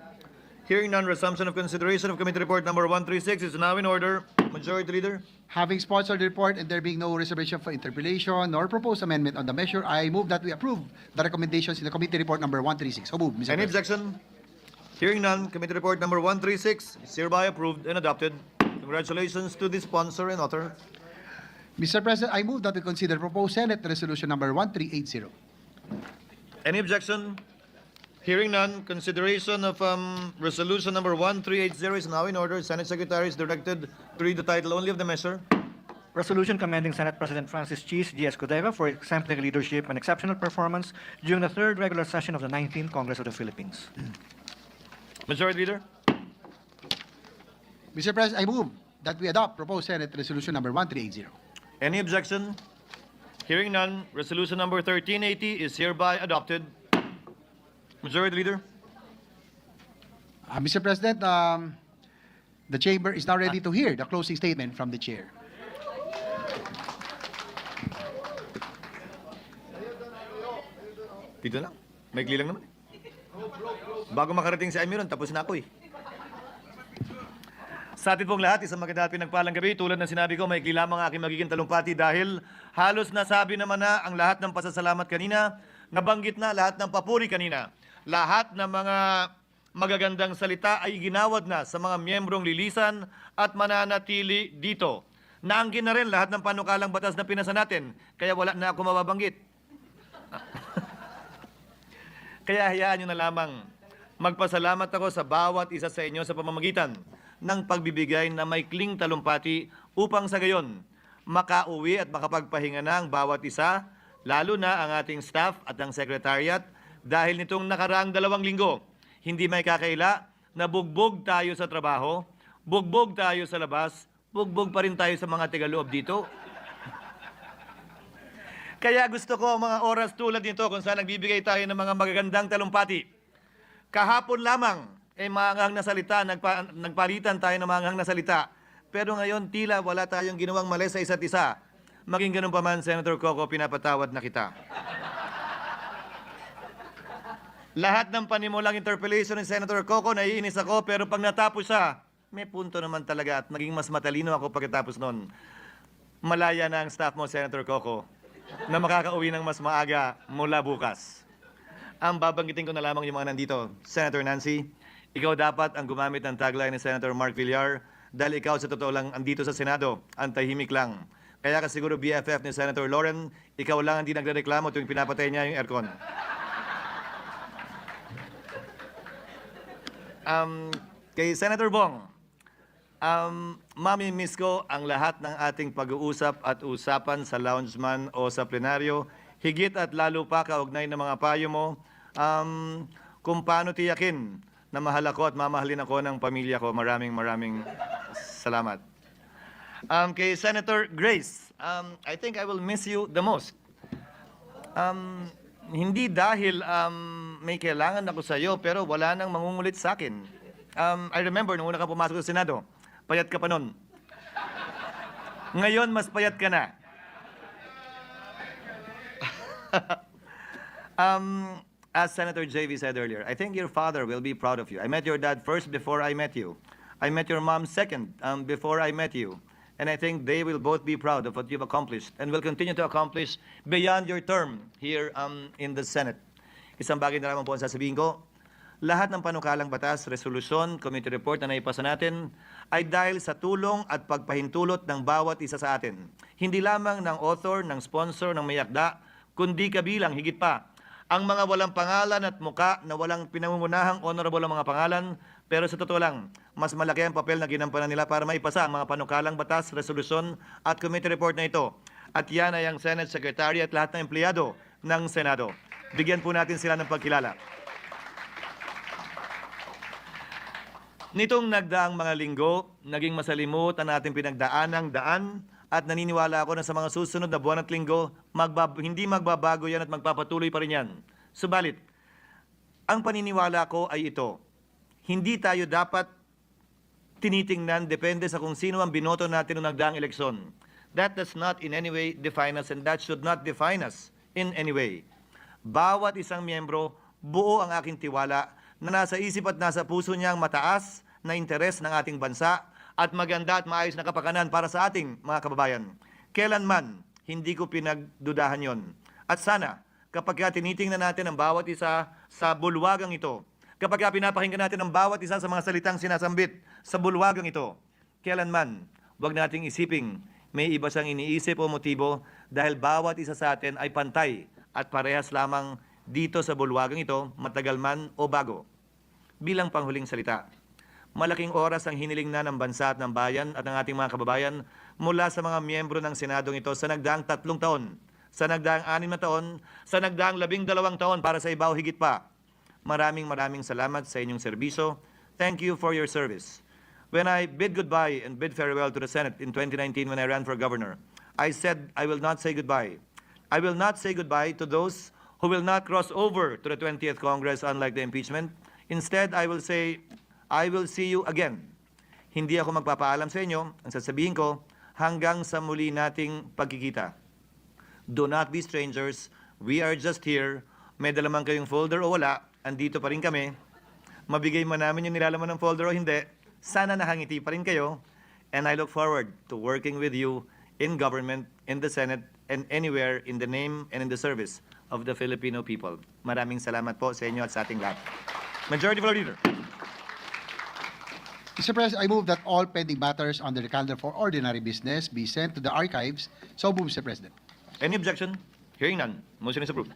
B: Hearing none, resumption of consideration of Committee Report number 136 is now in order. Majority Leader.
D: Having sponsored the report and there being no reservation for interpellation nor proposed amendment on the measure, I move that we approve the recommendations in the Committee Report number 136. So move, Mr.
B: Any
D: President.
B: objection? Hearing none, Committee Report number 136 is hereby approved and adopted. Congratulations to the sponsor and author.
D: Mr. President, I move that we consider proposed Senate Resolution number 1380.
B: Any objection? Hearing none, consideration of resolution number 1380 is now in order. Senate Secretary is directed to read the title only of the measure.
E: Resolution commending Senate President Francis Cheese G. Escudero for exemplary leadership and exceptional performance during the 3rd regular session of the 19th Congress of the Philippines.
B: Majority Leader.
D: Mr. President, I move that we adopt proposed Senate Resolution number 1380.
B: Any objection? Hearing none, resolution number 1380 is hereby adopted. Majority Leader.
D: Mr. President, the chamber is now ready to hear the closing statement from the chair.
B: Dito lang. Maikli lang naman. Bago makarating si Amiron, tapos na ako eh. Sa atin pong lahat, isang maganda at pinagpalang gabi. Tulad ng sinabi ko, maikli lamang aking magiging talumpati dahil halos nasabi naman na ang lahat ng pasasalamat kanina, nabanggit na lahat ng papuri kanina. Lahat ng mga magagandang salita ay ginawad na sa mga miyembrong lilisan at mananatili dito. Naanggin na rin lahat ng panukalang batas na pinasa natin, kaya wala na ako mababanggit. Kaya hayaan nyo na lamang magpasalamat ako sa bawat isa sa inyo sa pamamagitan ng pagbibigay na maikling talumpati upang sa gayon makauwi at makapagpahinga na ang bawat isa, lalo na ang ating staff at ang secretariat dahil nitong nakaraang 2 linggo, hindi may kakaila na bugbog tayo sa trabaho, bugbog tayo sa labas, bugbog pa rin tayo sa mga tigaloob dito. Kaya gusto ko ang mga oras tulad nito kung saan nagbibigay tayo ng mga magagandang talumpati. Kahapon lamang, maanghang na salita, nagpalitan tayo ng maanghang na salita. Pero ngayon, tila wala tayong ginawang mali sa isa't isa. Maging ganun pa man, Senator Koko, pinapatawad na kita. Lahat ng panimulang interpellation ni Senator Koko, naiinis ako, pero pag natapos siya, may punto naman talaga at maging mas matalino ako pagkatapos nun. Malaya na ang staff mo, Senator Koko, na makakauwi ng mas maaga mula bukas. Ang babanggitin ko na lamang yung mga nandito. Senator Nancy, ikaw dapat ang gumamit ng tagline ni Senator Mark Villar dahil ikaw sa totoo lang andito sa Senado, ang tahimik lang. Kaya ka siguro BFF ni Senator Lauren, ikaw lang hindi nagrereklamo tuwing pinapatay niya yung aircon. Kay Senator Bong, mami-miss ko ang lahat ng ating pag-uusap at usapan sa lounge man o sa plenaryo, higit at lalo pa kaugnay ng mga payo mo, kung paano tiyakin na mahal ako at mamahalin ako ng pamilya ko. Maraming salamat. Kay Senator Grace, I think I will miss you the most. Hindi dahil may kailangan ako sa iyo, pero wala nang mangungulit sa akin. I remember nung una ka pumasok sa Senado, payat ka pa nun. Ngayon, mas payat ka na. As Senator JV said earlier, I think your father will be proud of you. I met your dad first before I met you. I met your mom second before I met you. And I think they will both be proud of what you've accomplished and will continue to accomplish beyond your term here in the Senate. Isang bagay na lamang po ang sasabihin ko, lahat ng panukalang batas, resolusyon, committee report na naipasa natin ay dahil sa tulong at pagpahintulot ng bawat isa sa atin. Hindi lamang ng author, ng sponsor, ng may akda, kundi kabilang higit pa ang mga walang pangalan at muka na walang pinangungunahang honorable ang mga pangalan, pero sa totoo lang, mas malaki ang papel na ginampanan nila para maipasa ang mga panukalang batas, resolusyon at committee report na ito. At yan ay ang Senate Secretary at lahat ng empleyado ng Senado. Bigyan po natin sila ng pagkilala. Nitong nagdaang mga linggo, naging masalimut ang ating pinagdaanang daan at naniniwala ako na sa mga susunod na buwan at linggo, hindi magbabago yan at magpapatuloy pa rin yan. Subalit, ang paniniwala ko ay ito. Hindi tayo dapat tinitingnan depende sa kung sino ang binoto natin noong nagdaang eleksyon. That does not in any way define us and that should not define us in any way. Bawat isang miyembro, buo ang aking tiwala na nasa isip at nasa puso niya ang mataas na interes ng ating bansa at maganda at maayos na kapakanan para sa ating mga kababayan. Kailanman, hindi ko pinagdudahan yon. At sana, kapag tinitingnan natin ang bawat isa sa bulwagang ito, kapag pinapakinggan natin ang bawat isa sa mga salitang sinasambit sa bulwagang ito, kailanman, huwag nating isiping may iba siyang iniisip o motibo dahil bawat isa sa atin ay pantay at parehas lamang dito sa bulwagang ito, matagal man o bago. Bilang panghuling salita, malaking oras ang hiniling na ng bansa at ng bayan at ng ating mga kababayan mula sa mga miyembro ng Senadong ito sa nagdaang 3 taon, sa nagdaang 6 na taon, sa nagdaang 12 taon para sa ibaw higit pa. Maraming salamat sa inyong serbisyo. Thank you for your service. When I bid goodbye and bid farewell to the Senate in 2019 when I ran for governor, I said I will not say goodbye. I will not say goodbye to those who will not cross over to the 20th Congress unlike the impeachment. Instead, I will say I will see you again. Hindi ako magpapaalam sa inyo. Ang sasabihin ko, hanggang sa muli nating pagkikita. Do not be strangers. We are just here. May dala man kayong folder o wala, andito pa rin kami. Mabigay man namin yung nilalaman ng folder o hindi, sana nakangiti pa rin kayo. And I look forward to working with you in government, in the Senate, and anywhere in the name and in the service of the Filipino people. Maraming salamat po sa inyo at sa ating lahat. Majority Floor Leader.
D: Mr. President, I move that all pending matters under the calendar for ordinary business be sent to the archives. So move, Mr. President.
B: Any objection? Hearing none. Motion is approved.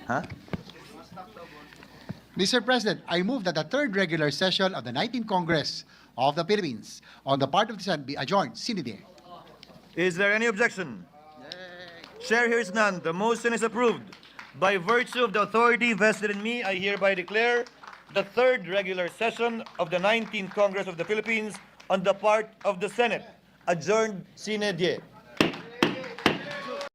B: Huh?
D: Mr. President, I move that the third regular session of the 19th Congress of the Philippines on the part of the Senate be adjourned. Cynthia.
B: Is there any objection? Chair hears none. The motion is approved. By virtue of the authority vested in me, I hereby declare the third regular session of the 19th Congress of the Philippines on the part of the Senate adjourned sine die.